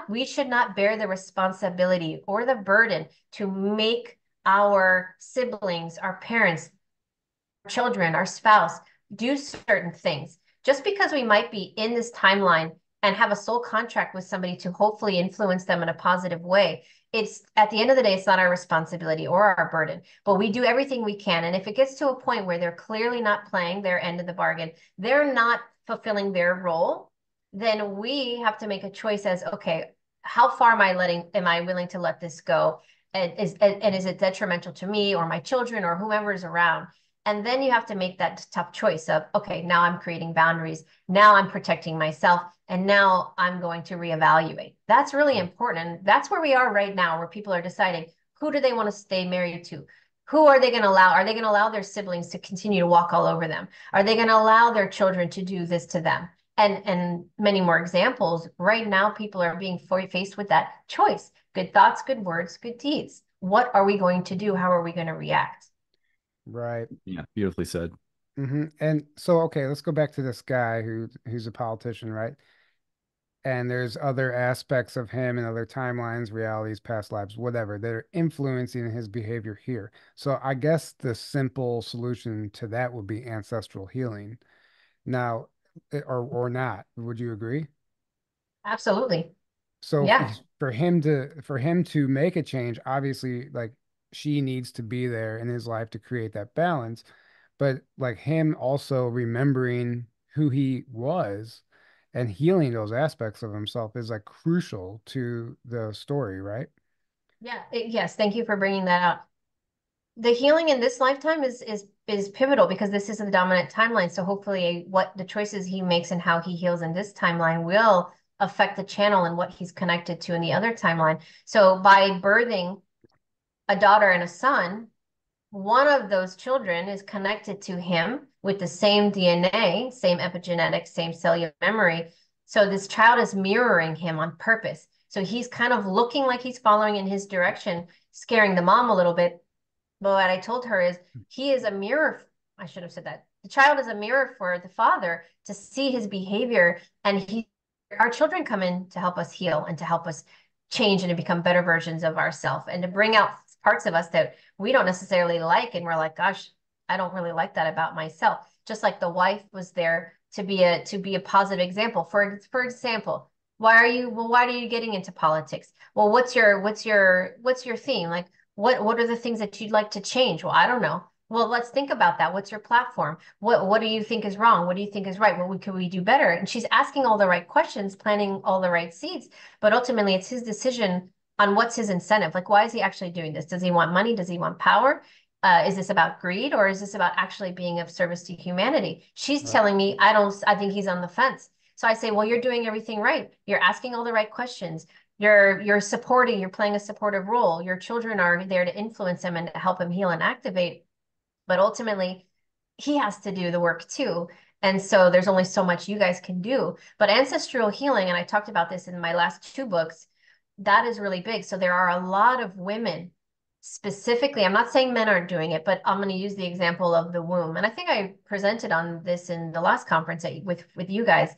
we should not bear the responsibility or the burden to make our siblings, our parents, our children, our spouse do certain things. Just because we might be in this timeline and have a soul contract with somebody to hopefully influence them in a positive way, it's at the end of the day, it's not our responsibility or our burden, but we do everything we can. And if it gets to a point where they're clearly not playing their end of the bargain, they're not fulfilling their role, then we have to make a choice as, okay, how far am I willing to let this go? And is it detrimental to me or my children or whomever's around? And then you have to make that tough choice of, okay, now I'm creating boundaries. Now I'm protecting myself. And now I'm going to reevaluate. That's really important. And that's where we are right now, where people are deciding, who do they want to stay married to? Who are they going to allow? Are they going to allow their siblings to continue to walk all over them? Are they going to allow their children to do this to them? And many more examples. Right now, people are being faced with that choice. Good thoughts, good words, good deeds. what are we going to do? How are we going to react? Right. Yeah, beautifully said. And so, okay, let's go back to this guy who's a politician, right? And there's other aspects of him and other timelines, realities, past lives, whatever, that are influencing his behavior here. So I guess the simple solution to that would be ancestral healing. Now, or not. Would you agree? Absolutely. So Yeah. for him to make a change, obviously, like she needs to be there in his life to create that balance. But like him also remembering who he was and healing those aspects of himself is like crucial to the story, right? Yeah. Yes. Thank you for bringing that up. The healing in this lifetime is pivotal because this is the dominant timeline. So hopefully what the choices he makes and how he heals in this timeline will affect the channel and what he's connected to in the other timeline. So by birthing a daughter and a son, one of those children is connected to him with the same DNA, same epigenetics, same cellular memory. So this child is mirroring him on purpose. So he's kind of looking like he's following in his direction, scaring the mom a little bit. But what I told her is he is a mirror. I should have said that. The child is a mirror for the father to see his behavior. And our children come in to help us heal and to help us change and to become better versions of ourselves and to bring out parts of us that we don't necessarily like. And we're like, gosh, I don't really like that about myself. Just like the wife was there to be a positive example. For example, why are you getting into politics? Well, what's your theme? Like, what are the things that you'd like to change? Well, I don't know. Well, let's think about that. What's your platform? What do you think is wrong? What do you think is right? Could we do better? And she's asking all the right questions, planting all the right seeds, but ultimately it's his decision on what's his incentive. Like, why is he actually doing this? Does he want money? Does he want power? Is this about greed or is this about actually being of service to humanity? She's Right. telling me, I think he's on the fence. So I say, well, you're doing everything right. You're asking all the right questions. You're supporting, you're playing a supportive role. Your children are there to influence him and to help him heal and activate. But ultimately, he has to do the work too. And so there's only so much you guys can do. But ancestral healing, and I talked about this in my last two books, that is really big. So there are a lot of women specifically, I'm not saying men aren't doing it, but I'm going to use the example of the womb. And I think I presented on this in the last conference with you guys.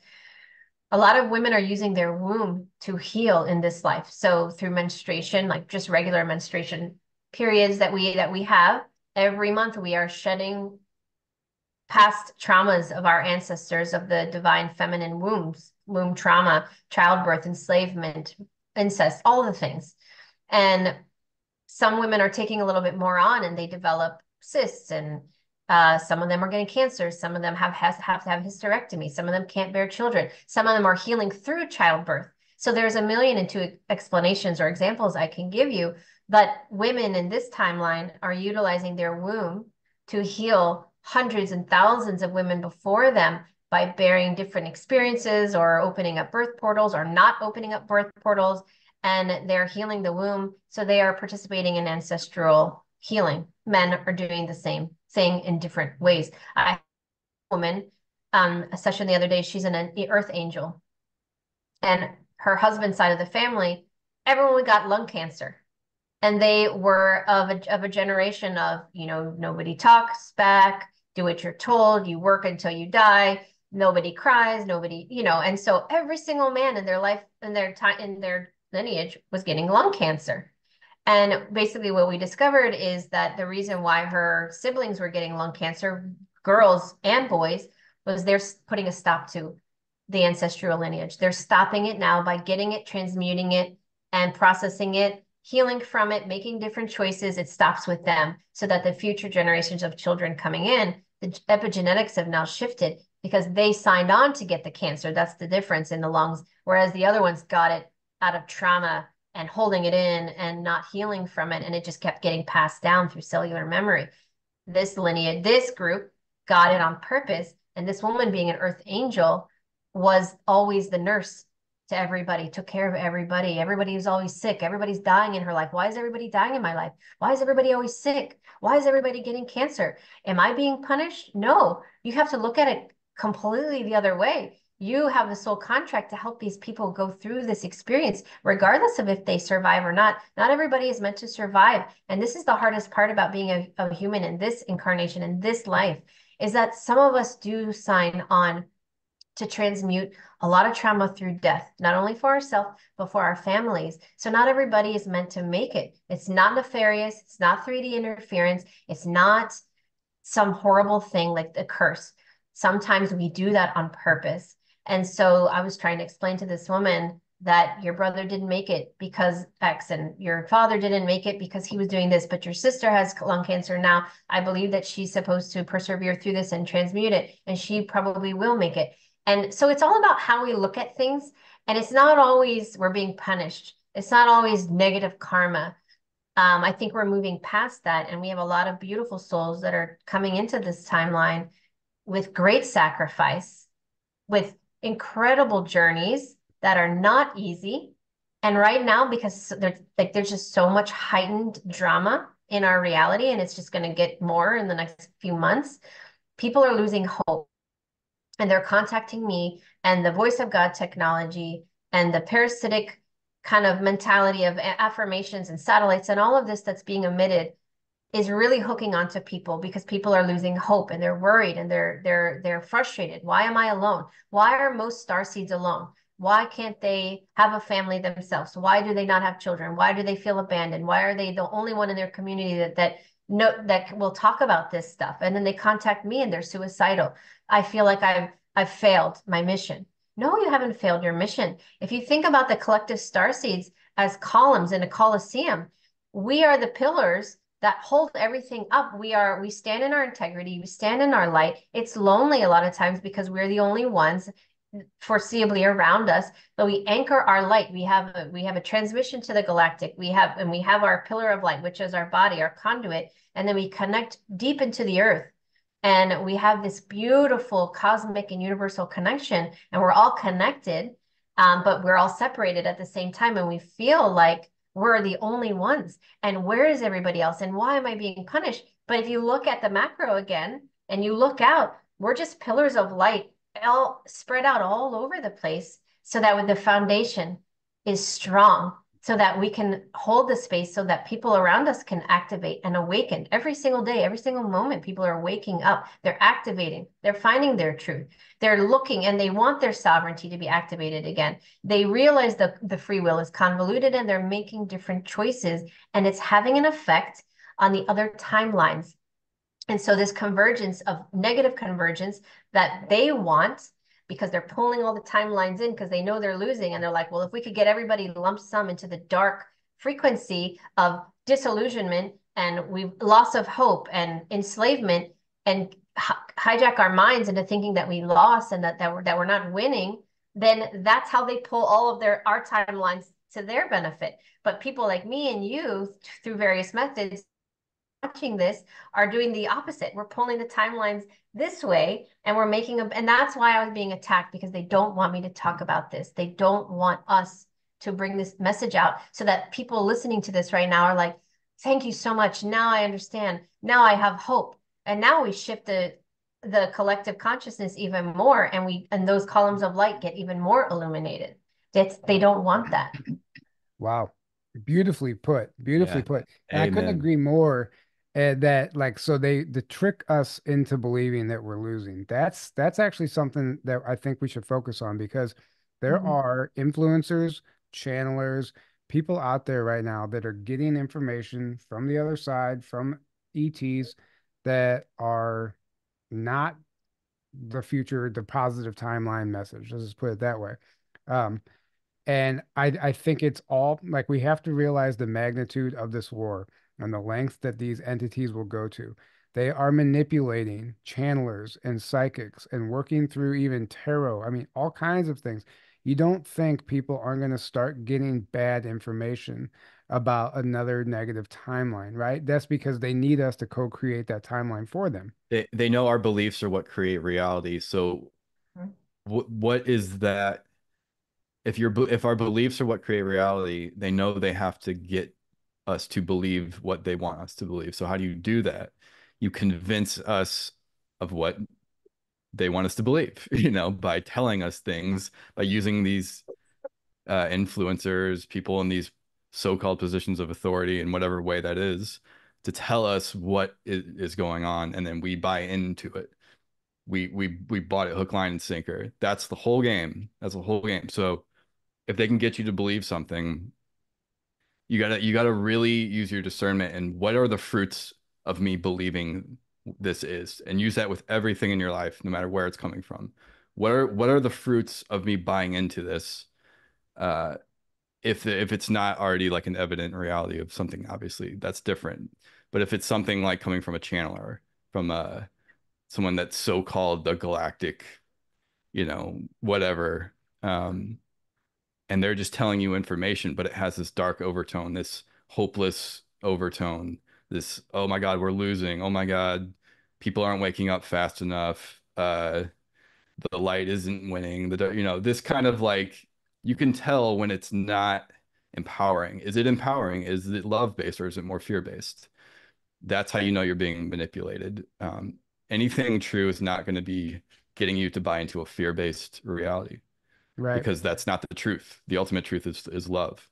A lot of women are using their womb to heal in this life. So through menstruation, like just regular menstruation periods that we have every month, we are shedding past traumas of our ancestors, of the divine feminine womb trauma, childbirth, enslavement, incest, all the things. And some women are taking a little bit more on and they develop cysts and some of them are getting cancer. Some of them have to have hysterectomy. Some of them can't bear children. Some of them are healing through childbirth. So there's a million and two explanations or examples I can give you. But women in this timeline are utilizing their womb to heal hundreds and thousands of women before them by bearing different experiences or opening up birth portals or not opening up birth portals. And they're healing the womb. So they are participating in ancestral healing. Men are doing the same thing in different ways. I had a woman, a session the other day, she's an earth angel. And her husband's side of the family, everyone got lung cancer. And they were of a generation of, nobody talks back, do what you're told, you work until you die, nobody cries, nobody, and so every single man in their life, in their time, in their lineage was getting lung cancer. And basically what we discovered is that the reason why her siblings were getting lung cancer, girls and boys, was they're putting a stop to the ancestral lineage. They're stopping it now by getting it, transmuting it, and processing it, healing from it, making different choices. It stops with them so that the future generations of children coming in, the epigenetics have now shifted because they signed on to get the cancer. That's the difference in the lungs, whereas the other ones got it out of trauma and holding it in and not healing from it. And it just kept getting passed down through cellular memory. This lineage, this group got it on purpose. And this woman, being an earth angel, was always the nurse to everybody, took care of everybody. Everybody was always sick. Everybody's dying in her life. Why is everybody dying in my life? Why is everybody always sick? Why is everybody getting cancer? Am I being punished? No, you have to look at it completely the other way. You have the soul contract to help these people go through this experience, regardless of if they survive or not. Not everybody is meant to survive. And this is the hardest part about being a human in this incarnation, in this life, is that some of us do sign on to transmute a lot of trauma through death, not only for ourselves, but for our families. So not everybody is meant to make it. It's not nefarious. It's not 3D interference. It's not some horrible thing like the curse. Sometimes we do that on purpose. And so I was trying to explain to this woman that your brother didn't make it because X, and your father didn't make it because he was doing this, but your sister has lung cancer now. I believe that she's supposed to persevere through this and transmute it, and she probably will make it. And so it's all about how we look at things. And it's not always we're being punished. It's not always negative karma. I think we're moving past that, and we have a lot of beautiful souls that are coming into this timeline with great sacrifice, with incredible journeys that are not easy. And right now, because there's just so much heightened drama in our reality, and it's just going to get more in the next few months, people are losing hope. And they're contacting me and the voice of God technology and the parasitic kind of mentality of affirmations and satellites and all of this that's being emitted is really hooking onto people, because people are losing hope and they're worried and they're frustrated. Why am I alone? Why are most starseeds alone? Why can't they have a family themselves? Why do they not have children? Why do they feel abandoned? Why are they the only one in their community that will talk about this stuff? And then they contact me and they're suicidal. I feel like I've failed my mission. No, you haven't failed your mission. If you think about the collective starseeds as columns in a coliseum, we are the pillars that hold everything up. We stand in our integrity, we stand in our light. It's lonely a lot of times because we're the only ones foreseeably around us, but we anchor our light. We have a transmission to the galactic. We have our pillar of light, which is our body, our conduit, and then we connect deep into the earth. And we have this beautiful cosmic and universal connection, and we're all connected, but we're all separated at the same time. And we feel like we're the only ones. And where is everybody else? And why am I being punished? But if you look at the macro again and you look out, we're just pillars of light all spread out all over the place, so that with the foundation is strong, so that we can hold the space, so that people around us can activate and awaken every single day, every single moment. People are waking up, they're activating, they're finding their truth, they're looking, and they want their sovereignty to be activated again. They realize the free will is convoluted and they're making different choices, and it's having an effect on the other timelines. And so this convergence of negative convergence that they want, because they're pulling all the timelines in because they know they're losing. And they're like, well, if we could get everybody lump sum into the dark frequency of disillusionment and loss of hope and enslavement, and hijack our minds into thinking that we lost and that we're not winning, then that's how they pull all of our timelines to their benefit. But people like me and you, through various methods, watching this, are doing the opposite. We're pulling the timelines this way, and we're making and that's why I was being attacked, because they don't want me to talk about this. They don't want us to bring this message out, so that people listening to this right now are like, thank you so much. Now I understand. Now I have hope. And now we shift the collective consciousness even more, and those columns of light get even more illuminated. They don't want that. Wow. Beautifully put. Beautifully Yeah. put. And I couldn't Amen. agree more, that like, so they trick us into believing that we're losing. That's actually something that I think we should focus on, because there Mhm. are influencers, channelers, people out there right now that are getting information from the other side, from ETs, that are not the future, the positive timeline message. Let's just put it that way. Um, and I think it's all like, we have to realize the magnitude of this war and the length that these entities will go to. They are manipulating channelers and psychics and working through even tarot. I mean, all kinds of things. You don't think people aren't going to start getting bad information about another negative timeline, right? That's because they need us to co-create that timeline for them. They know our beliefs are what create reality. So what is that? If our beliefs are what create reality, they know they have to get us to believe what they want us to believe. So how do you do that? You convince us of what they want us to believe, you know, by telling us things, by using these influencers, people in these so-called positions of authority in whatever way that is, to tell us what is going on, and then we buy into it. We bought it hook, line, and sinker. That's the whole game. That's the whole game. So if they can get you to believe something, you gotta really use your discernment and what are the fruits of me believing this is, and use that with everything in your life, no matter where it's coming from. What are the fruits of me buying into this? If it's not already like an evident reality of something, obviously that's different. But if it's something like coming from a channeler, from someone that's so-called the galactic, you know, whatever, and they're just telling you information, but it has this dark overtone, this hopeless overtone, this, oh my God, we're losing. Oh my God, people aren't waking up fast enough. The light isn't winning. You know, this kind of like, you can tell when it's not empowering. Is it empowering? Is it love-based, or is it more fear-based? That's how you know you're being manipulated. Anything true is not going to be getting you to buy into a fear-based reality, Right. because that's not the truth. The ultimate truth is love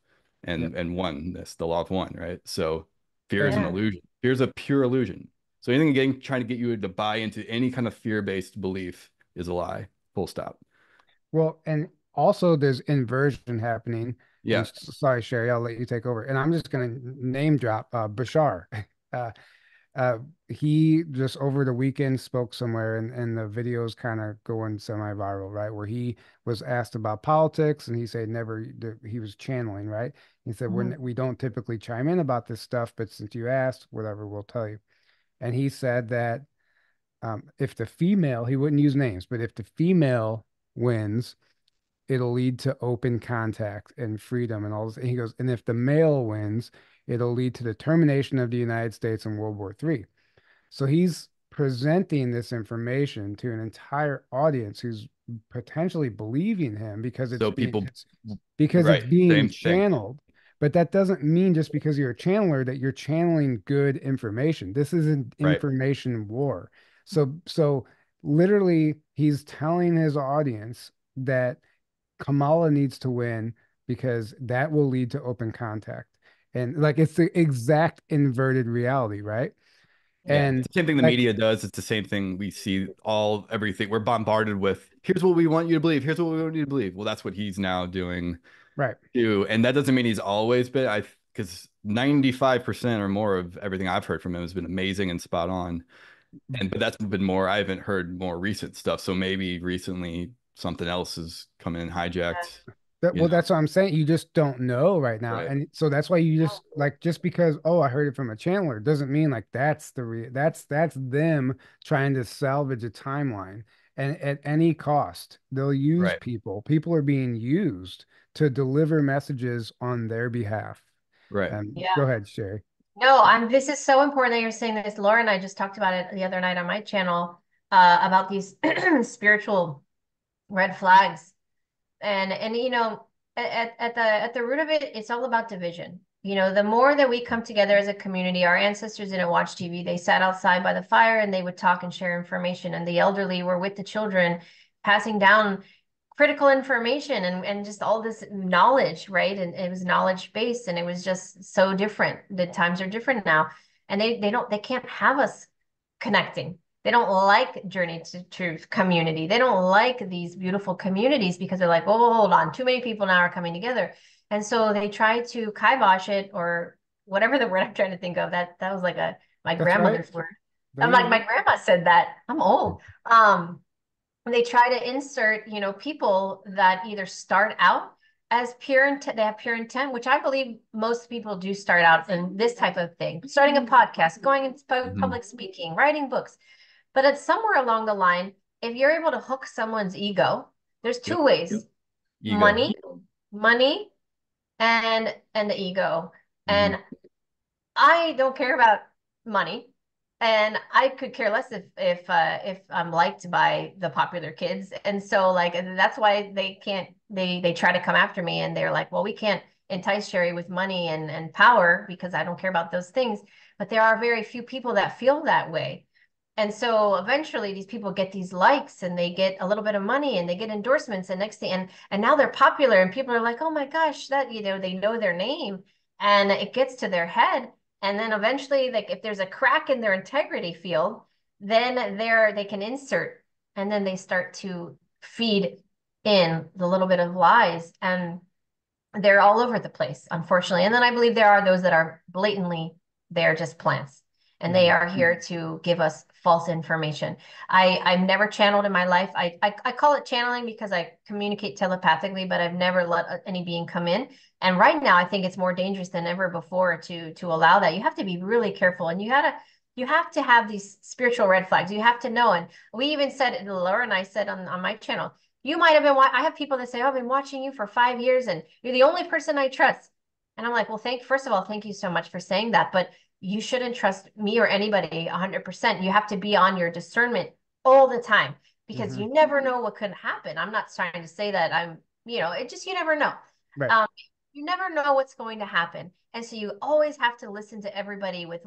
Yeah. and oneness, the law of one, right? So fear is an And Yeah. illusion. Fear is a pure illusion. So anything trying to get you to buy into any kind of fear-based belief is a lie. Full stop. well, and also there's inversion happening. And Yeah. sorry, Sherry, I'll let you take over. And I'm just going to name drop Bashar. Uh, Uh, he just over the weekend spoke somewhere, and the video's kind of going semi-viral, right? Where he was asked about politics, and he said never. He was channeling, right? He said Mhm. we don't typically chime in about this stuff, but since you asked, whatever, we'll tell you. And he said that if the female, he wouldn't use names, but if the female wins, it'll lead to open contact and freedom and all this. And he goes, and if the male wins, it'll lead to the termination of the United States in World War III. So he's presenting this information to an entire audience who's potentially believing him So people, because it's right, being same thing. channeled. But that doesn't mean just because you're a channeler that you're channeling good information. This is an Right, information war. So literally he's telling his audience that Kamala needs to win because that will lead to open contact. And like it's the exact inverted reality, right? yeah. Yeah. And It's the same thing the like media does. It's the same thing we see, everything. We're bombarded with, here's what we want you to believe. Here's what we want you to believe. Well, that's what he's now doing right. too. And that doesn't mean he's always been, because 95% or more of everything I've heard from him has been amazing and spot on. But that's been more, I haven't heard more recent stuff. So maybe recently something else has come in and hijacked, That, you well, know. that's what I'm saying. You just don't know right now. Right. And so that's why you just like just because, oh, I heard it from a channeler doesn't mean like that's them trying to salvage a timeline. And at any cost, they'll use Right. people. People are being used to deliver messages on their behalf. Right. Go Yeah. ahead, Sherry. No, this is so important that you're saying this. Laura and I just talked about it the other night on my channel, about these spiritual red flags. And you know, at the root of it, it's all about division. You know, the more that we come together as a community, our ancestors didn't watch TV. They sat outside by the fire and they would talk and share information. And the elderly were with the children, passing down critical information and just all this knowledge, right? And it was knowledge based, and it was just so different. The times are different now, and they can't have us connecting. They don't like Journey to Truth community. They don't like these beautiful communities because they're like, oh, hold on, too many people now are coming together. And so they try to kibosh it, or whatever the word I'm trying to think of. That was like my That's right. grandmother's word. Don't I'm use like, it. my grandma said that. I'm old. They try to insert, you know, people that either start out as pure intent, they have pure intent, which I believe most people do start out in this type of thing, starting a podcast, going into Mhm. public speaking, writing books. But it's somewhere along the line, if you're able to hook someone's ego, there's Yep. two ways: Ego. money, money, and the ego. Mhm. And I don't care about money, and I could care less if I'm liked by the popular kids. And so like that's why they can't they try to come after me, and they're like, well, we can't entice Sherri with money and power because I don't care about those things. But there are very few people that feel that way. And so eventually these people get these likes and they get a little bit of money and they get endorsements and next thing and now they're popular and people are like, oh my gosh, that they know their name and it gets to their head. And then eventually, like if there's a crack in their integrity field, then they can insert and then they start to feed in the little bit of lies and they're all over the place, unfortunately. And then I believe there are those that are blatantly, they're just plants and they are here to give us false information. I've never channeled in my life. I call it channeling because I communicate telepathically, but I've never let any being come in. And right now, I think it's more dangerous than ever before to allow that. You have to be really careful, and you have to have these spiritual red flags. You have to know. And we even said, Laura and I said on my channel, you might have been, I have people that say, oh, I've been watching you for 5 years and you're the only person I trust. And I'm like, well, first of all, thank you so much for saying that. But you shouldn't trust me or anybody 100%. You have to be on your discernment all the time because you never know what could happen. I'm not trying to say that it just, you never know. Right. You never know what's going to happen. And so you always have to listen to everybody with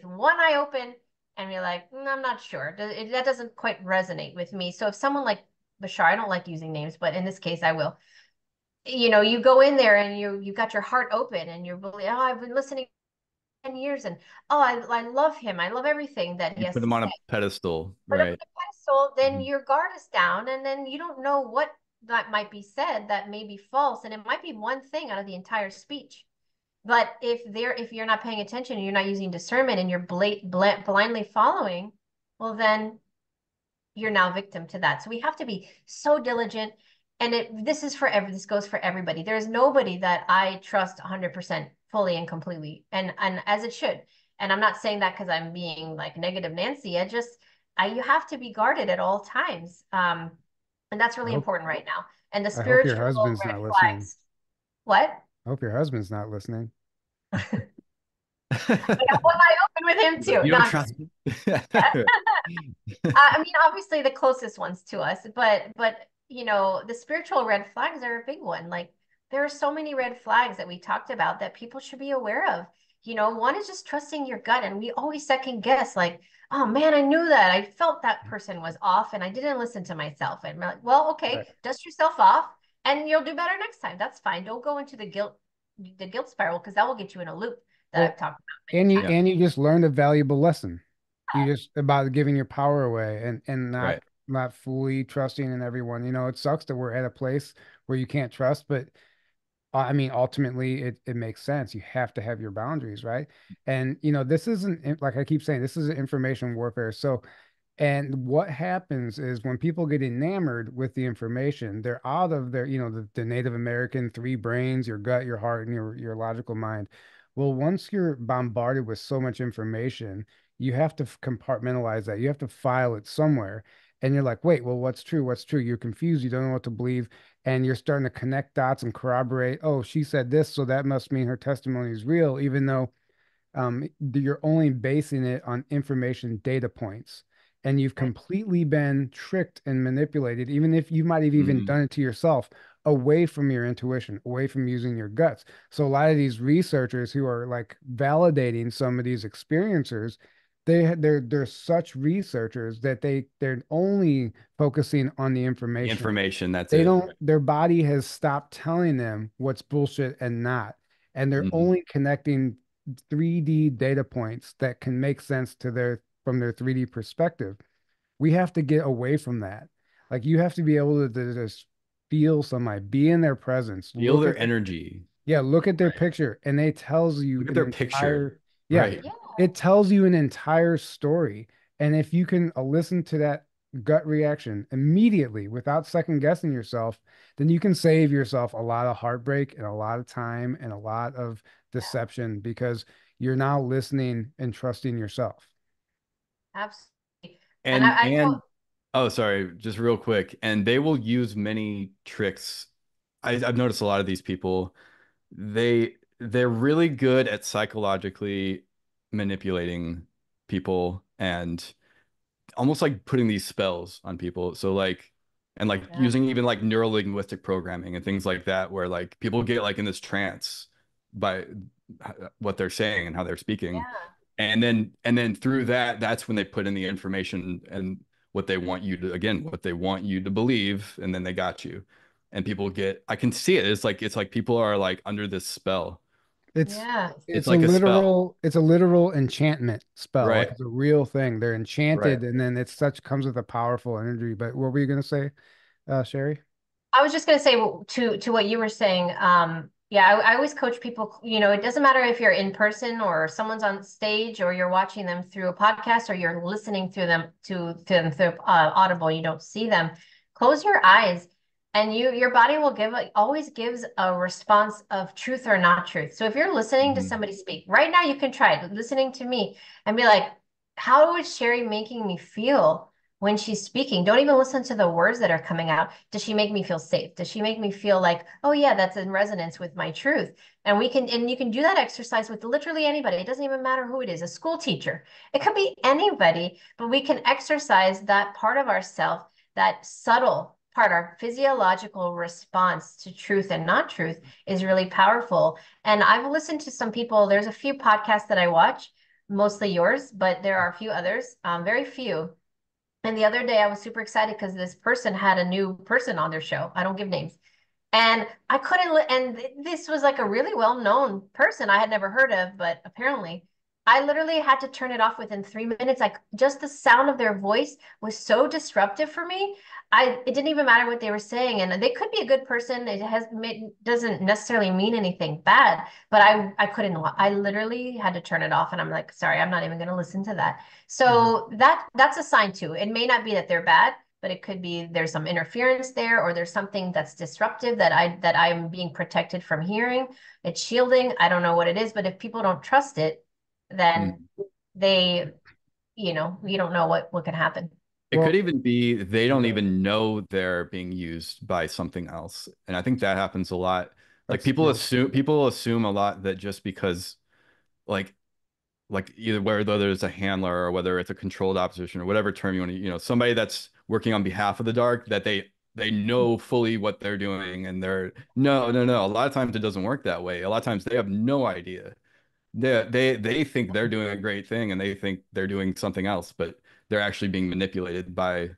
one eye open and you're like, I'm not sure. That doesn't quite resonate with me. So if someone like Bashar, I don't like using names, but in this case, I will. You go in there and you got your heart open and you're really, oh, I've been listening 10 years and oh, I love him. I love everything that he You has put to them on say. a pedestal, Put him on right? a pedestal, then your guard is down, and then you don't know what that might be said that may be false, and it might be one thing out of the entire speech. But if you're not paying attention and you're not using discernment and you're blindly following, well, then you're now victim to that. So we have to be so diligent. And this goes for everybody. There's nobody that I trust 100% fully and completely, and as it should. And I'm not saying that because I'm being like negative Nancy. You have to be guarded at all times. And that's really important right now. And the I hope your spiritual husband's red not listening. flags. What? I hope your husband's not listening. I got one eye open with him too. You No, don't I'm trust me. I mean, obviously the closest ones to us, but the spiritual red flags are a big one. Like there are so many red flags that we talked about that people should be aware of. One is just trusting your gut, and we always second guess, like, oh man, I knew that. I felt that person was off, and I didn't listen to myself. And we're like, well, okay, Right. dust yourself off, and you'll do better next time. That's fine. Don't go into the guilt spiral because that will get you in a loop that I've Well, talked about many and you Yeah, times. and you just learned a valuable lesson. You just about giving your power away and right. not fully trusting in everyone. It sucks that we're at a place where you can't trust, but I mean, ultimately, it makes sense. You have to have your boundaries, right? And this isn't like I keep saying, this is information warfare. So and what happens is when people get enamored with the information, they're out of the Native American three brains, your gut, your heart, and your logical mind. Well, once you're bombarded with so much information, you have to compartmentalize that. You have to file it somewhere. And you're like, wait, well, what's true? What's true? You're confused. You don't know what to believe. And you're starting to connect dots and corroborate. Oh, she said this, so that must mean her testimony is real, even though you're only basing it on information data points. And you've Right. completely been tricked and manipulated, even if you might have even Mhm. done it to yourself, away from your intuition, away from using your guts. So a lot of these researchers who are like validating some of these experiencers, they're such researchers that they're only focusing on the The information. information, that's They it. don't, their body has stopped telling them what's bullshit and not. And they're Mhm. only connecting 3D data points that can make sense to from their 3D perspective. We have to get away from that. Like you have to be able to just feel somebody, be in their presence, Feel look their at energy. yeah, look at their Right. picture and it tells you Look at an their picture. entire, yeah, Right. Yeah. it tells you an entire story. And if you can listen to that gut reaction immediately without second guessing yourself, then you can save yourself a lot of heartbreak and a lot of time and a lot of deception because you're now listening and trusting yourself. Absolutely. And And I know, and oh, sorry, just real quick. And they will use many tricks. I've noticed a lot of these people, they're really good at psychologically manipulating people and almost like putting these spells on people. So like and like yeah, using even like neuro linguistic programming and things like that, where like people get like in this trance by what they're saying and how they're speaking. yeah, And then through that, that's when they put in the information and what they want you to, again, what they want you to believe, and then they got you. And people get, I can see it. It's like people are like under this spell. It's Yeah. It's it's a like a spell. literal enchantment spell. Like Right. it's a real thing. They're Right. enchanted, and then it's such comes with a powerful energy. But what were you gonna say, Sherry? I was just going to say to what you were saying. Yeah, I always coach people, it doesn't matter if you're in person or someone's on stage or you're watching them through a podcast or you're listening to them through Audible, you don't see them. Close your eyes and your body will always gives a response of truth or not truth. So if you're listening to Mhm. somebody speak right now, you can try it, listening to me and be like, how is Sherri making me feel when she's speaking? Don't even listen to the words that are coming out. Does she make me feel safe? Does she make me feel like, oh yeah, that's in resonance with my truth? And you can do that exercise with literally anybody. It doesn't even matter who it is, a school teacher. It could be anybody, but we can exercise that part of ourself, that subtle part, our physiological response to truth and not truth is really powerful. And I've listened to some people, there's a few podcasts that I watch, mostly yours, but there are a few others, very few. And the other day I was super excited because this person had a new person on their show. I don't give names. And I couldn't, and this was like a really well-known person I had never heard of, but apparently I literally had to turn it off within 3 minutes. Like just the sound of their voice was so disruptive for me. It didn't even matter what they were saying. And they could be a good person. Doesn't necessarily mean anything bad, but I couldn't, I literally had to turn it off. And I'm like, sorry, I'm not even going to listen to that. Mhm. So that's a sign too. It may not be that they're bad, but it could be there's some interference there or there's something that's disruptive that I'm being protected from hearing. It's shielding. I don't know what it is, but if people don't trust it, then Mhm. they, you don't know what can happen. It could Well, even be they don't even know they're being used by something else. And I think that happens a lot. Like that's people true. assume a lot that just because like either whether there's a handler or whether it's a controlled opposition or whatever term you want to, somebody that's working on behalf of the dark, that they know fully what they're doing, and they're no, no, no. A lot of times it doesn't work that way. A lot of times they have no idea. They think they're doing a great thing and they think they're doing something else, but they're actually being manipulated by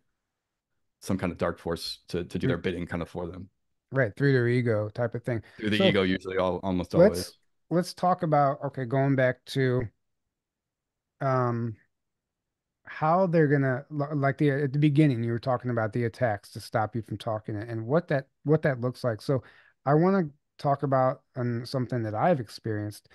some kind of dark force to do their bidding kind of for them Right, through their ego type of thing. through the So ego, usually almost let's always. let's talk about, okay, going back to um how they're gonna like the at the beginning you were talking about the attacks to stop you from talking and what that looks like. So I want to talk about something that I've experienced.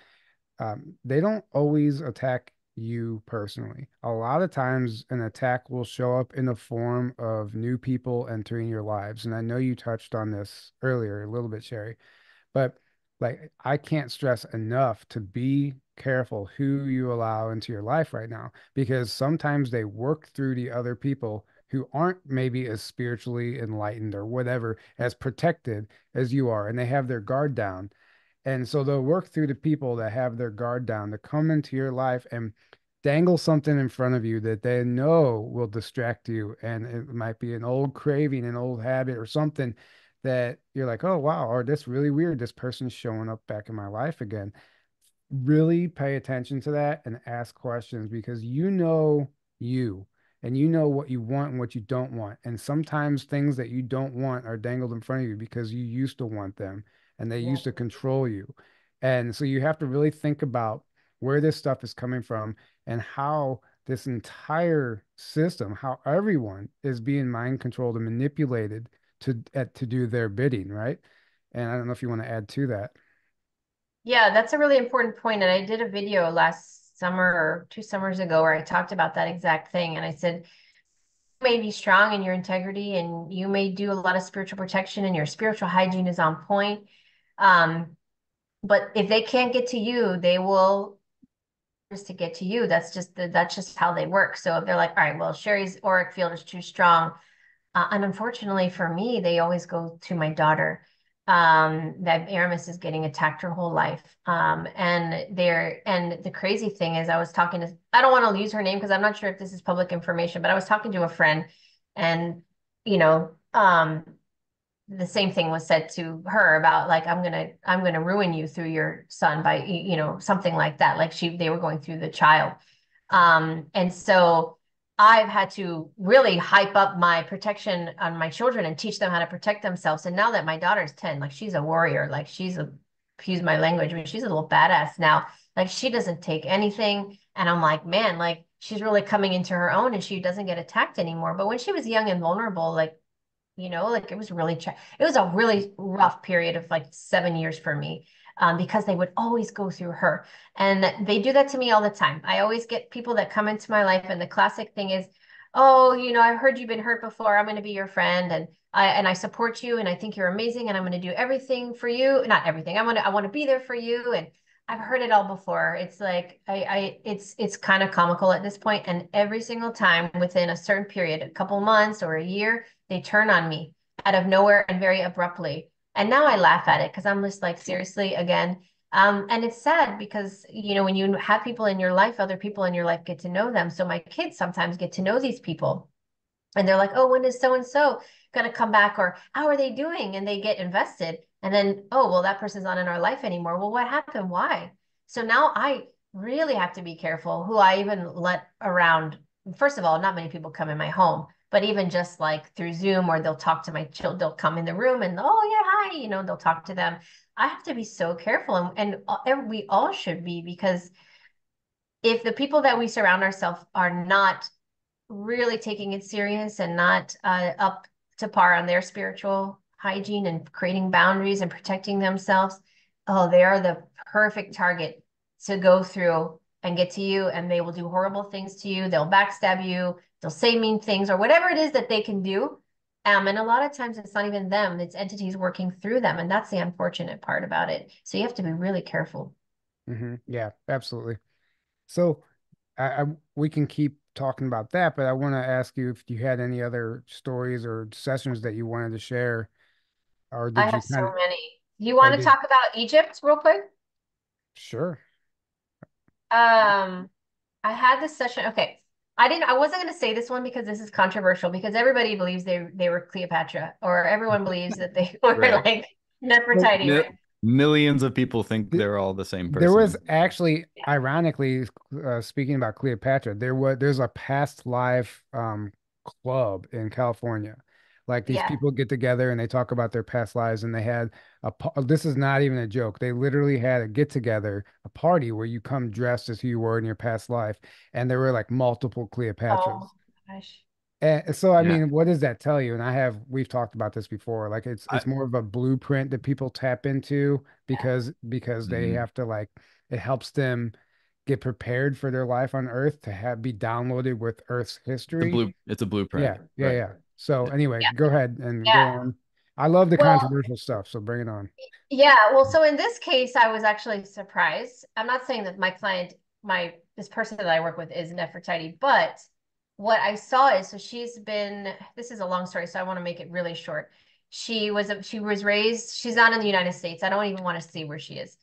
They don't always attack you personally. A lot of times, an attack will show up in the form of new people entering your lives. And I know you touched on this earlier a little bit, Sherry, but like I can't stress enough to be careful who you allow into your life right now, because sometimes they work through the other people who aren't maybe as spiritually enlightened or whatever, as protected as you are, and they have their guard down. And so they'll work through the people that have their guard down to come into your life and dangle something in front of you that they know will distract you. And it might be an old craving, an old habit, or something that you're like, oh, wow, or this really weird. This person's showing up back in my life again. Really pay attention to that and ask questions, because you and you know what you want and what you don't want. And sometimes things that you don't want are dangled in front of you because you used to want them and they Yeah. used to control you. And so you have to really think about where this stuff is coming from and how this entire system, how everyone is being mind controlled and manipulated to do their bidding, right? And I don't know if you want to add to that. Yeah, that's a really important point. And I did a video last summer or 2 summers ago where I talked about that exact thing. And I said, you may be strong in your integrity and you may do a lot of spiritual protection and your spiritual hygiene is on point. Um, but if they can't get to you, they will to get to you. That's just how they work. So if they're like, all right, well, Sherri's auric field is too strong, and unfortunately for me, they always go to my daughter. That Aramis is getting attacked her whole life. And the crazy thing is, I don't want to use her name because I'm not sure if this is public information, but I was talking to a friend, and you know, the same thing was said to her about like, I'm gonna ruin you through your son by, something like that. Like they were going through the child. And so I've had to really hype up my protection on my children and teach them how to protect themselves. And now that my daughter's 10, like she's a warrior, like excuse my language, but she's a little badass now. Like she doesn't take anything. And I'm like, man, like she's really coming into her own and she doesn't get attacked anymore. But when she was young and vulnerable, like, like it was it was a really rough period of like 7 years for me, because they would always go through her. And they do that to me all the time. I always get people that come into my life, and the classic thing is, oh, I've heard you've been hurt before. I'm going to be your friend, and I support you, and I think you're amazing, and I'm going to do everything for you. Not everything. I want to be there for you. And I've heard it all before. It's like it's kind of comical at this point. And every single time within a certain period, a couple months or a year, they turn on me out of nowhere and very abruptly. And now I laugh at it because I'm just like, seriously, again. And it's sad because, when you have people in your life, other people in your life get to know them. So my kids sometimes get to know these people. And they're like, oh, when is so and so going to come back? Or how are they doing? And they get invested. And then, oh, well, that person's not in our life anymore. Well, what happened? Why? So now I really have to be careful who I even let around. First of all, not many people come in my home, but even just like through Zoom, or they'll talk to my children, they'll come in the room and, oh, yeah, hi, they'll talk to them. I have to be so careful. And we all should be, because if the people that we surround ourselves are not really taking it serious and not up to par on their spiritual hygiene and creating boundaries and protecting themselves, oh, they are the perfect target to go through and get to you. And they will do horrible things to you. They'll backstab you. They'll say mean things, or whatever it is that they can do. And a lot of times it's not even them, it's entities working through them. And that's the unfortunate part about it. So you have to be really careful. Yeah, absolutely. So we can keep talking about that, but I want to ask you if you had any other stories or sessions that you wanted to share, or I did you have so kind of, many. You or want to did, talk about Egypt real quick? sure. Um, I had this session. Okay. I wasn't going to say this one because this is controversial, because everybody believes they were Cleopatra, or everyone believes that they were Right. like Nefertiti, Mi- right? Millions of people think Th- they're all the same There was person. actually, Yeah. ironically, speaking about Cleopatra, there's a past life club in California. Like these Yeah. people get together and they talk about their past lives, and they had this is not even a joke. They literally had a get together, a party where you come dressed as who you were in your past life, and there were like multiple Oh Cleopatras. my gosh. And so, I Yeah. mean, what does that tell you? And we've talked about this before. Like I, it's more of a blueprint that people tap into Yeah. because they mhm. have to like it helps them get prepared for their life on Earth to have be downloaded with Earth's history. It's a blueprint. Yeah, yeah, Right. yeah. So anyway, Yeah. go ahead and go Yeah. on. I love the Well, controversial stuff, so bring it on. yeah. Well, so in this case, I was actually surprised. I'm not saying that this person that I work with is Nefertiti, but what I saw is, so this is a long story, so I want to make it really short. She was raised, she's not in the United States. I don't even want to see where she is.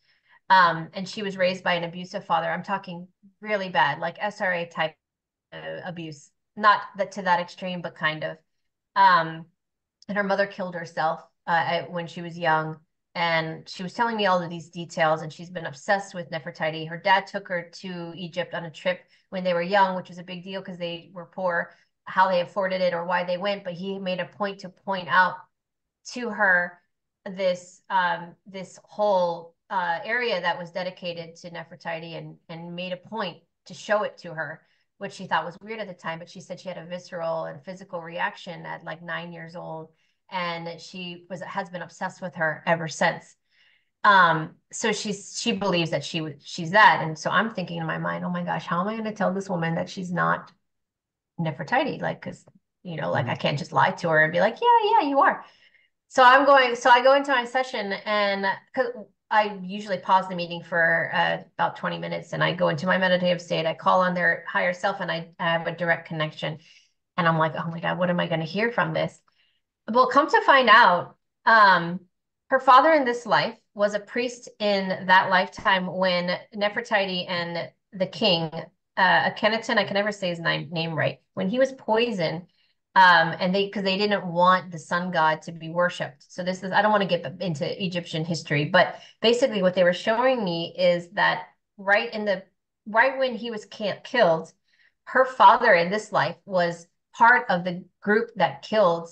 And she was raised by an abusive father. I'm talking really bad, like SRA type abuse, not that to that extreme, but kind of. Um, and her mother killed herself when she was young. And she was telling me all of these details, and she's been obsessed with Nefertiti. Her dad took her to Egypt on a trip when they were young, which was a big deal because they were poor, how they afforded it or why they went. But he made a point to point out to her this whole area that was dedicated to Nefertiti, and made a point to show it to her, which she thought was weird at the time. But she said she had a visceral and physical reaction at like 9 years old, and has been obsessed with her ever since. So she believes that she's that, and so I'm thinking in my mind, oh my gosh, how am I going to tell this woman that she's not Nefertiti? Like, because like I Mhm. can't just lie to her and be like, yeah, yeah, you are. So I go into my session, and because I usually pause the meeting for about 20 minutes, and I go into my meditative state. I call on their higher self, and I have a direct connection. And I'm like, oh my God, what am I going to hear from this? Well, come to find out, um, her father in this life was a priest in that lifetime when Nefertiti and the king, Akhenaten, I can never say his name right, when he was poisoned, And they, because they didn't want the sun god to be worshipped. So this is, I don't want to get into Egyptian history, but basically what they were showing me is that right when he was killed, her father in this life was part of the group that killed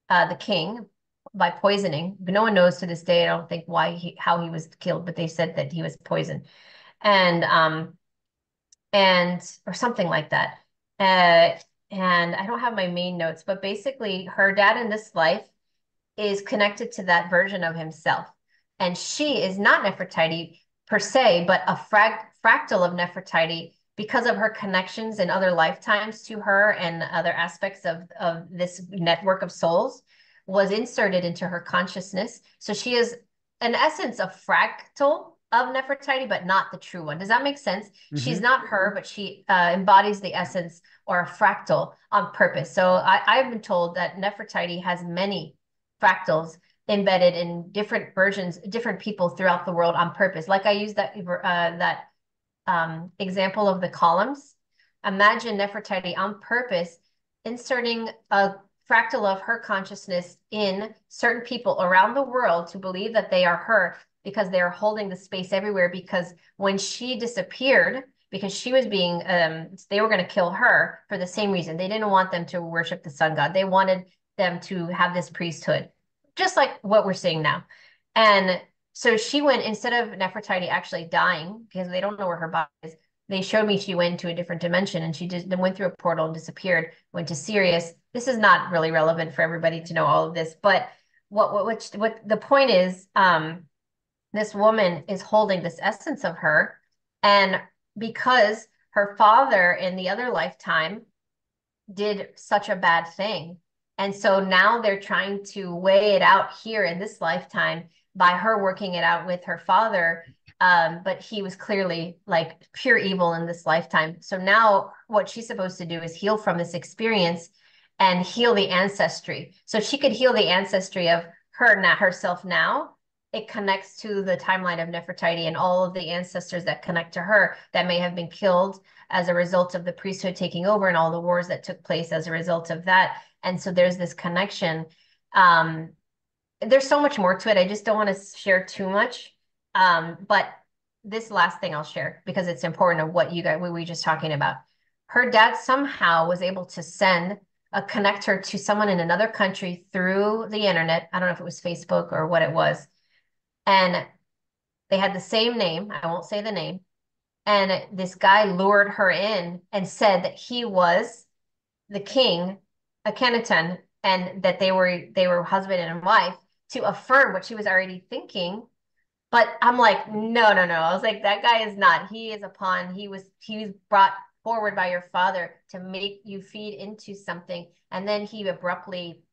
the king by poisoning. No one knows to this day, I don't think how he was killed, but they said that he was poisoned. And or something like that. Uh, and I don't have my main notes, but basically, her dad in this life is connected to that version of himself. And she is not Nefertiti per se, but a fractal of Nefertiti because of her connections in other lifetimes to her and other aspects of this network of souls was inserted into her consciousness. So she is, in essence, a fractal of Nefertiti, but not the true one. Does that make sense? She's Hmm. not her, but she embodies the essence or a fractal on purpose. So I've been told that Nefertiti has many fractals embedded in different versions, different people throughout the world on purpose. Like I used that example of the columns. Imagine Nefertiti on purpose inserting a fractal of her consciousness in certain people around the world to believe that they are her because they are holding the space everywhere. Because when she disappeared, because she was being, they were going to kill her for the same reason. They didn't want them to worship the sun god. They wanted them to have this priesthood, just like what we're seeing now. And so she went, instead of Nefertiti actually dying, because they don't know where her body is, they showed me she went to a different dimension and she just went through a portal and disappeared, went to Sirius. This is not really relevant for everybody to know all of this, but what the point is, this woman is holding this essence of her. And because her father in the other lifetime did such a bad thing. And so now they're trying to weigh it out here in this lifetime by her working it out with her father. But he was clearly like pure evil in this lifetime. So now what she's supposed to do is heal from this experience and heal the ancestry. So she could heal the ancestry of her, not herself now. It connects to the timeline of Nefertiti and all of the ancestors that connect to her that may have been killed as a result of the priesthood taking over and all the wars that took place as a result of that. And so there's this connection. Um, there's so much more to it. I just don't want to share too much. But this last thing I'll share because it's important of what we were just talking about. Her dad somehow was able to connect her to someone in another country through the internet. I don't know if it was Facebook or what it was. And they had the same name. I won't say the name. And this guy lured her in and said that he was the king, Akhenaten, and that they were husband and wife to affirm what she was already thinking. But I'm like, no, no, no. I was like, that guy is not. He is a pawn. He was brought forward by your father to make you feed into something. And then he abruptly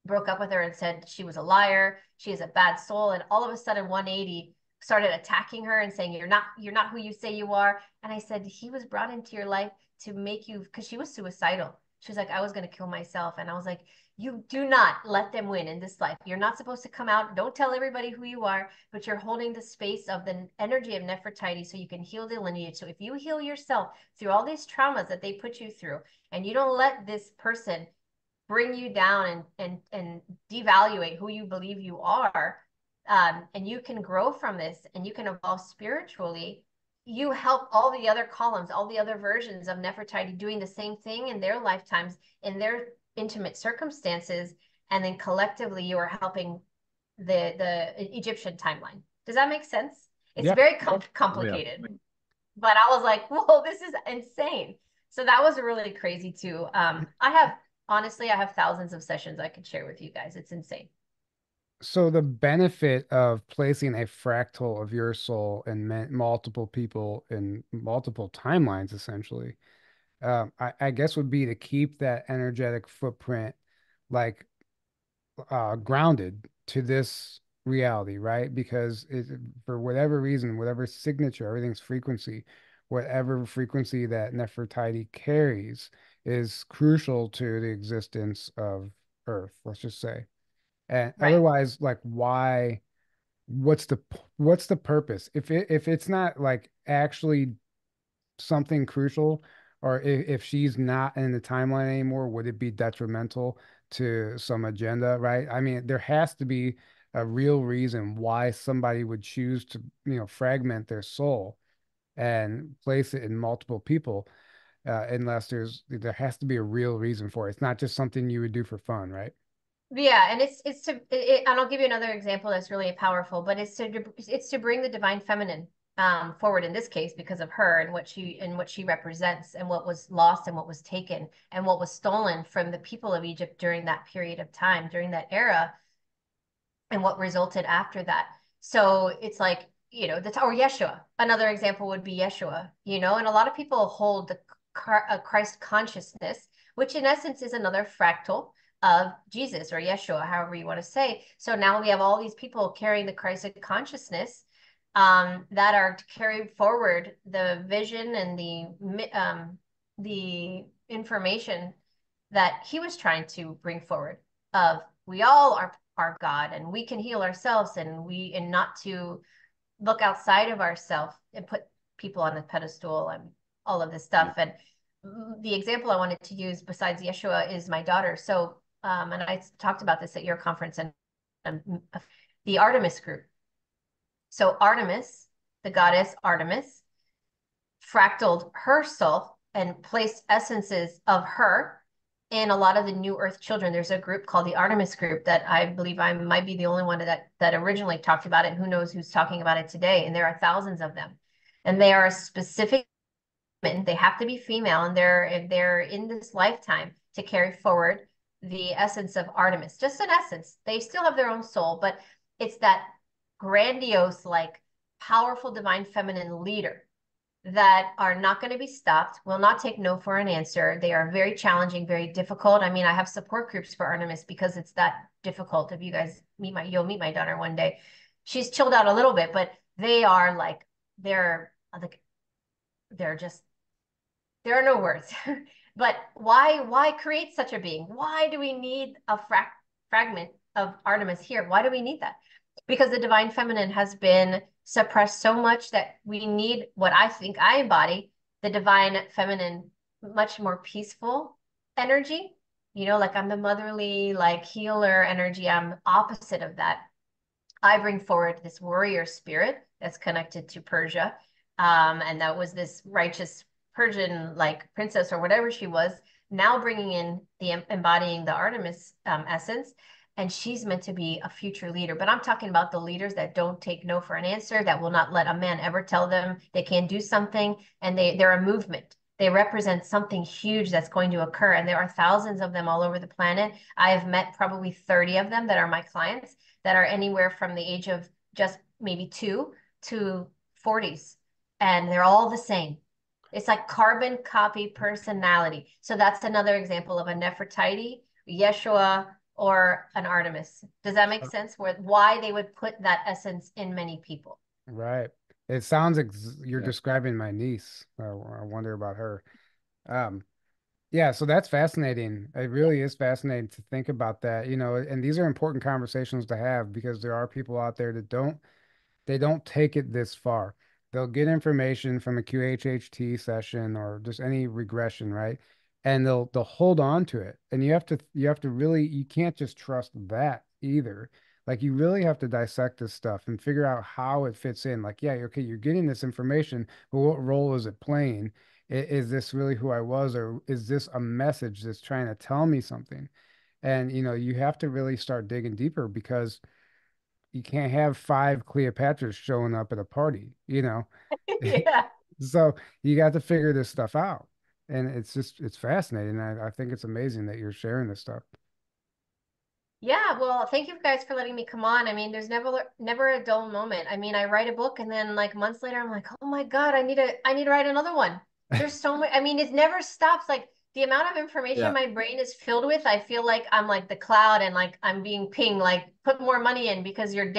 broke up with her and said she was a liar, she is a bad soul, and all of a sudden 180 started attacking her and saying you're not who you say you are. And I said he was brought into your life to make you, because she was suicidal. She was like, I was going to kill myself. And I was like, you do not let them win in this life. You're not supposed to come out. Don't tell everybody who you are, but you're holding the space of the energy of Nefertiti so you can heal the lineage. So if you heal yourself through all these traumas that they put you through, and you don't let this person bring you down and devaluate who you believe you are, and you can grow from this and you can evolve spiritually, you help all the other columns, all the other versions of Nefertiti doing the same thing in their lifetimes, in their intimate circumstances, and then collectively you are helping the Egyptian timeline. Does that make sense? It's Yeah. very Oh yeah. complicated, but I was like, whoa, this is insane. So that was really crazy too. Honestly, I have thousands of sessions I could share with you guys. It's insane. So the benefit of placing a fractal of your soul in multiple people in multiple timelines, essentially, I guess would be to keep that energetic footprint like grounded to this reality, right? Because for whatever reason, whatever signature, everything's frequency, whatever frequency that Nefertiti carries is crucial to the existence of Earth, let's just say. And Right. otherwise, like, why? What's the purpose? If it's not like actually something crucial Or if she's not in the timeline anymore, would it be detrimental to some agenda, right? I mean, there has to be a real reason why somebody would choose to, fragment their soul and place it in multiple people, unless there has to be a real reason for it. It's not just something you would do for fun, right? Yeah, and and I'll give you another example that's really powerful, but it's to bring the divine feminine forward in this case because of her and what she represents and what was lost and what was taken and what was stolen from the people of Egypt during that period of time, during that era, and what resulted after that. So it's like, or Yeshua. Another example would be Yeshua, and a lot of people hold the Christ consciousness, which in essence is another fractal of Jesus or Yeshua, however you want to say. So now we have all these people carrying the Christ consciousness, that are to carry forward the vision and the information that he was trying to bring forward of we all are God and we can heal ourselves and not to look outside of ourselves and put people on the pedestal and all of this stuff. And the example I wanted to use besides Yeshua is my daughter. So, and I talked about this at your conference and the Artemis group. So Artemis, the goddess Artemis, fractaled herself and placed essences of her in a lot of the New Earth children. There's a group called the Artemis group that I believe I might be the only one that originally talked about it. Who knows who's talking about it today? And there are thousands of them. And they are specific women. They have to be female, and they're in this lifetime to carry forward the essence of Artemis. Just an essence. They still have their own soul, but it's that grandiose, like powerful divine feminine leader that are not going to be stopped, will not take no for an answer. They are very challenging, very difficult. I mean, I have support groups for Artemis because it's that difficult. If you guys you'll meet my daughter one day. She's chilled out a little bit, but they are like, they're just, there are no words. But why create such a being? Why do we need a fragment of Artemis here? Why do we need that? Because the divine feminine has been suppressed so much that we need what I think I embody, the divine feminine, much more peaceful energy. Like I'm the motherly, like healer energy. I'm opposite of that. I bring forward this warrior spirit that's connected to Persia. And that was this righteous Persian like princess or whatever she was, now bringing in embodying the Artemis essence. And she's meant to be a future leader. But I'm talking about the leaders that don't take no for an answer, that will not let a man ever tell them they can't do something. And they're a movement. They represent something huge that's going to occur. And there are thousands of them all over the planet. I have met probably 30 of them that are my clients that are anywhere from the age of just maybe 2 to 40s. And they're all the same. It's like carbon copy personality. So that's another example of a Nefertiti, Yeshua, or an Artemis. Does that make sense? Why they would put that essence in many people? Right. It sounds you're describing my niece. I wonder about her. Um, yeah, so that's fascinating. It really is fascinating to think about that, and these are important conversations to have because there are people out there that don't take it this far. They'll get information from a QHHT session or just any regression, right? And they'll hold on to it. And you have to really, you can't just trust that either. Like you really have to dissect this stuff and figure out how it fits in. Like, yeah, okay, you're getting this information, but what role is it playing? Is this really who I was, or is this a message that's trying to tell me something? And you have to really start digging deeper because you can't have five Cleopatras showing up at a party. Yeah. So you got to figure this stuff out. And it's fascinating. I think it's amazing that you're sharing this stuff. Yeah, well, thank you guys for letting me come on. I mean, there's never a dull moment. I mean, I write a book and then like months later I'm like, "Oh my God, I need to write another one." There's so much. I mean, it never stops. Like the amount of information Yeah. my brain is filled with, I feel like I'm like the cloud and like I'm being pinged like put more money in because you've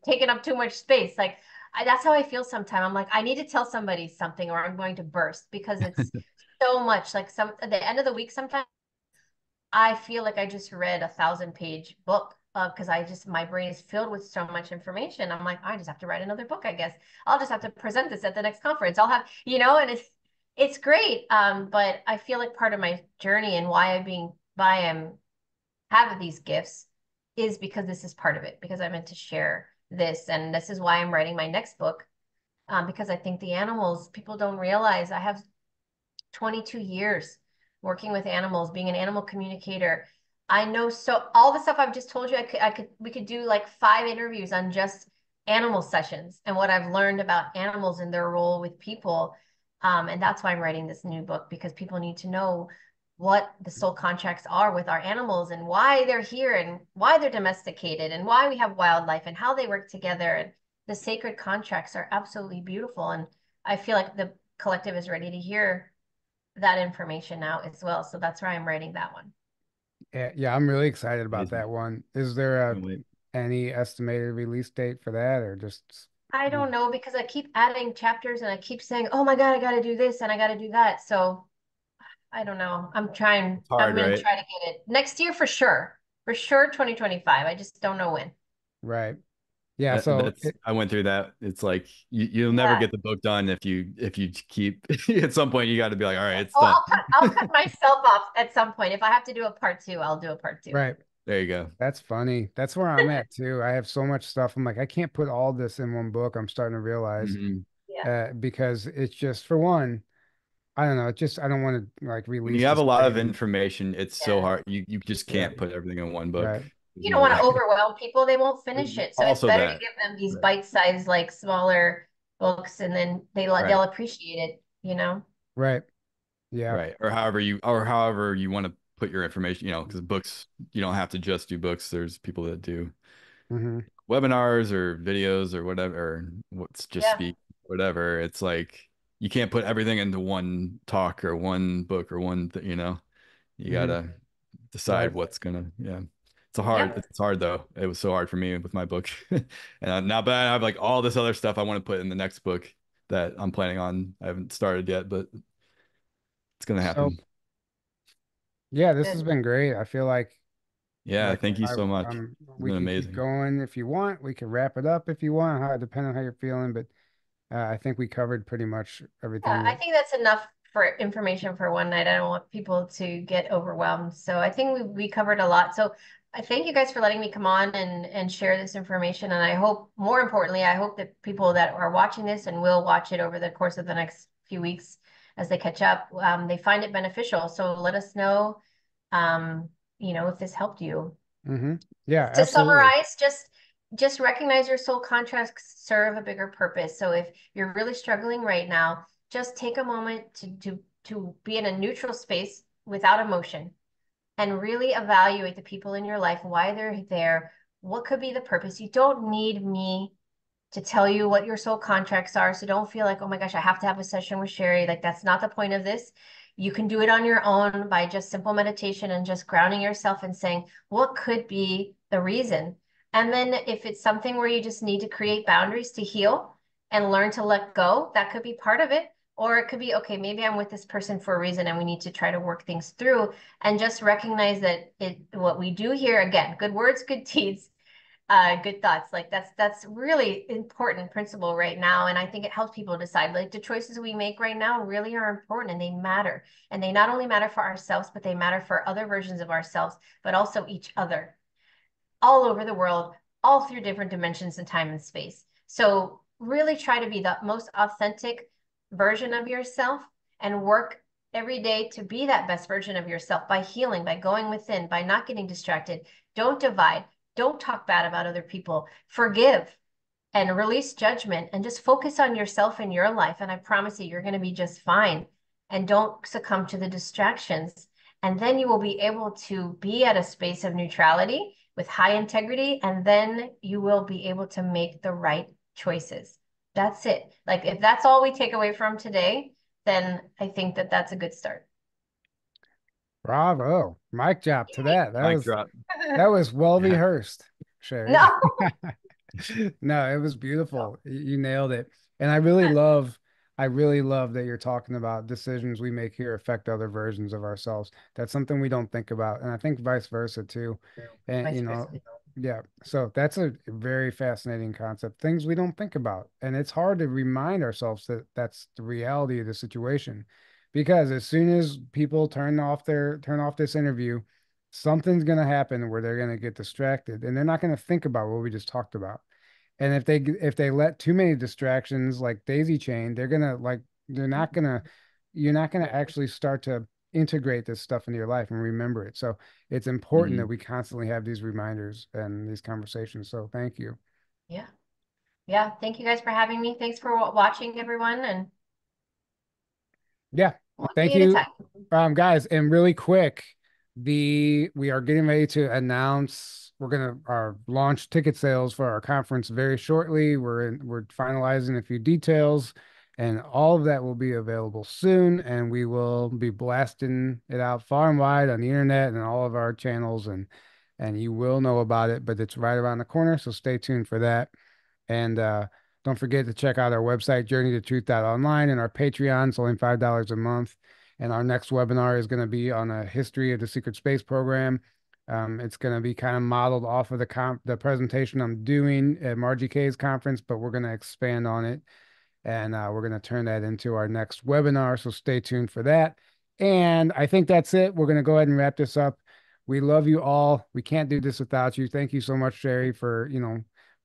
taken up too much space. Like that's how I feel sometimes. I'm like I need to tell somebody something or I'm going to burst because it's so much. Like at the end of the week sometimes I feel like I just read a 1,000-page book because my brain is filled with so much information. I'm like, I just have to write another book, I guess. I'll just have to present this at the next conference. I'll have, and It's great. But I feel like part of my journey and why I'm have these gifts is because this is part of it, because I meant to share this. And this is why I'm writing my next book. Because I think the animals, people don't realize I have 22 years working with animals, being an animal communicator. I know so all the stuff I've just told you, we could do like 5 interviews on just animal sessions and what I've learned about animals and their role with people. And that's why I'm writing this new book, because people need to know what the soul contracts are with our animals and why they're here and why they're domesticated and why we have wildlife and how they work together. And the sacred contracts are absolutely beautiful. And I feel like the collective is ready to hear that information now as well. So that's why I'm writing that one. Yeah, yeah, I'm really excited about Amazing. that one. Is there Can't wait. any estimated release date for that, or just I mm, don't know, because I keep adding chapters and I keep saying, oh my God, I got to do this and I got to do that. So I don't know. It's hard, I'm going to right? try to get it next year for sure. For sure, 2025. I just don't know when. right? Yeah, so That's I went through that. It's like you'll never Yeah. get the book done if you keep at some point you got to be like, all right, it's Well, done. I'll cut myself off at some point. If I have to do a part two, I'll do a part two. right. There you go. That's funny. That's where I'm at too. I have so much stuff. I'm like, I can't put all this in one book. I'm starting to realize, Hmm. Yeah. because it's just for one, I don't know. It just I don't want to like When you release have a this lot of thing. information, it's so Yeah. hard. You just Yeah, can't put everything in one book. right. There's You don't no want to way. overwhelm people. They won't finish it. So it's Also better to that. give them these Right. bite-sized, like smaller books, and then Right. they'll appreciate it, you know? Right. Yeah. Right. Or however you want to put your information, because books, you don't have to just do books. There's people that do Hmm. webinars or videos or whatever, or what's just Yeah. speak, whatever. It's like you can't put everything into one talk or one book or you Hmm. gotta decide Right. what's gonna, yeah. Yep. It's hard though. It was so hard for me with my book. And now, but I have like all this other stuff I want to put in the next book that I'm planning on. I haven't started yet, but it's gonna So happen. yeah, this has Good. been great. I feel Yeah, like thank you I so much. um It's we been can keep amazing. going if you want. We can wrap it up if you want, how depending on how you're feeling. But I think we covered pretty much Yeah, everything I that. think that's enough for information for one night. I don't want people to get overwhelmed. So I think we covered a lot. So I thank you guys for letting me come on and share this information. And I hope, more importantly, I hope that people that are watching this and will watch it over the course of the next few weeks as they catch up, they find it beneficial. So let us know, um, if this helped you. Hmm. Yeah, To absolutely. summarize, just recognize your soul contracts serve a bigger purpose. So if you're really struggling right now, just take a moment to be in a neutral space without emotion and really evaluate the people in your life, why they're there, what could be the purpose. You don't need me to tell you what your soul contracts are. So don't feel like, oh my gosh, I have to have a session with Sherri. Like that's not the point of this. You can do it on your own by just simple meditation and just grounding yourself and saying, what could be the reason? And then if it's something where you just need to create boundaries to heal and learn to let go, that could be part of it. Or it could be, okay, maybe I'm with this person for a reason and we need to try to work things through and just recognize that what we do here, again, good words, good deeds, good thoughts. Like that's really important principle right now. And I think it helps people decide like the choices we make right now really are important and they matter. And they not only matter for ourselves, but they matter for other versions of ourselves, but also each other all over the world, all through different dimensions in time and space. So really try to be the most authentic version of yourself and work every day to be that best version of yourself by healing, by going within, by not getting distracted. Don't divide. Don't talk bad about other people. Forgive and release judgment and just focus on yourself and your life. And I promise you, you're going to be just fine. And don't succumb to the distractions. And then you will be able to be at a space of neutrality with high integrity. And then you will be able to make the right choices. That's it. Like, if that's all we take away from today, then I think that that's a good start. Bravo. Mic drop to that. Mic drop. That was well Yeah. rehearsed, Sherry. No. No, it was beautiful. You nailed it. And I really love that you're talking about decisions we make here affect other versions of ourselves. That's something we don't think about. And I think vice versa too. And Vice versa. yeah. So that's a very fascinating concept. Things we don't think about. And it's hard to remind ourselves that that's the reality of the situation. because as soon as people turn off this interview, something's going to happen where they're going to get distracted and they're not going to think about what we just talked about. And if they let too many distractions like daisy chain, they're going to like they're not going to you're not going to actually start to integrate this stuff into your life and remember it. So it's important that Mhm. we constantly have these reminders and these conversations. So thank you. Yeah. Yeah. Thank you guys for having me. Thanks for watching, everyone, and Yeah. one Thank day at a you. time. Guys, and really quick, we are getting ready to announce we're gonna launch ticket sales for our conference very shortly. We're finalizing a few details, and all of that will be available soon, and we will be blasting it out far and wide on the internet and all of our channels, and you will know about it, but it's right around the corner, so stay tuned for that. And don't forget to check out our website, journeytotruth.online, and our Patreon. It's only $5 a month. And our next webinar is going to be on a history of the secret space program. It's going to be kind of modeled off of the presentation I'm doing at Margie K's conference, but we're going to expand on it and we're going to turn that into our next webinar. So stay tuned for that. And I think that's it. We're going to go ahead and wrap this up. We love you all. We can't do this without you. Thank you so much, Sherri, for,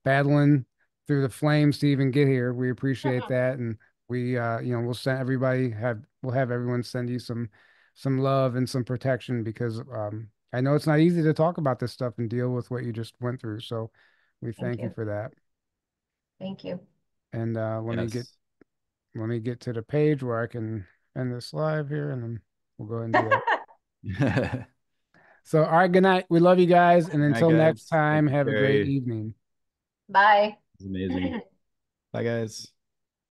battling through the flames to even get here. We appreciate that. And we'll have everyone send you some love and some protection because I know it's not easy to talk about this stuff and deal with what you just went through. So we Thank thank you you. for that. Thank you. And Yes. let me get to the page where I can end this live here, and then we'll go ahead and do that. All So, all right, good night. We love you guys. And right, until next guys. Thank time, you, have a great Sherri. evening. Bye. It's amazing. Bye, guys.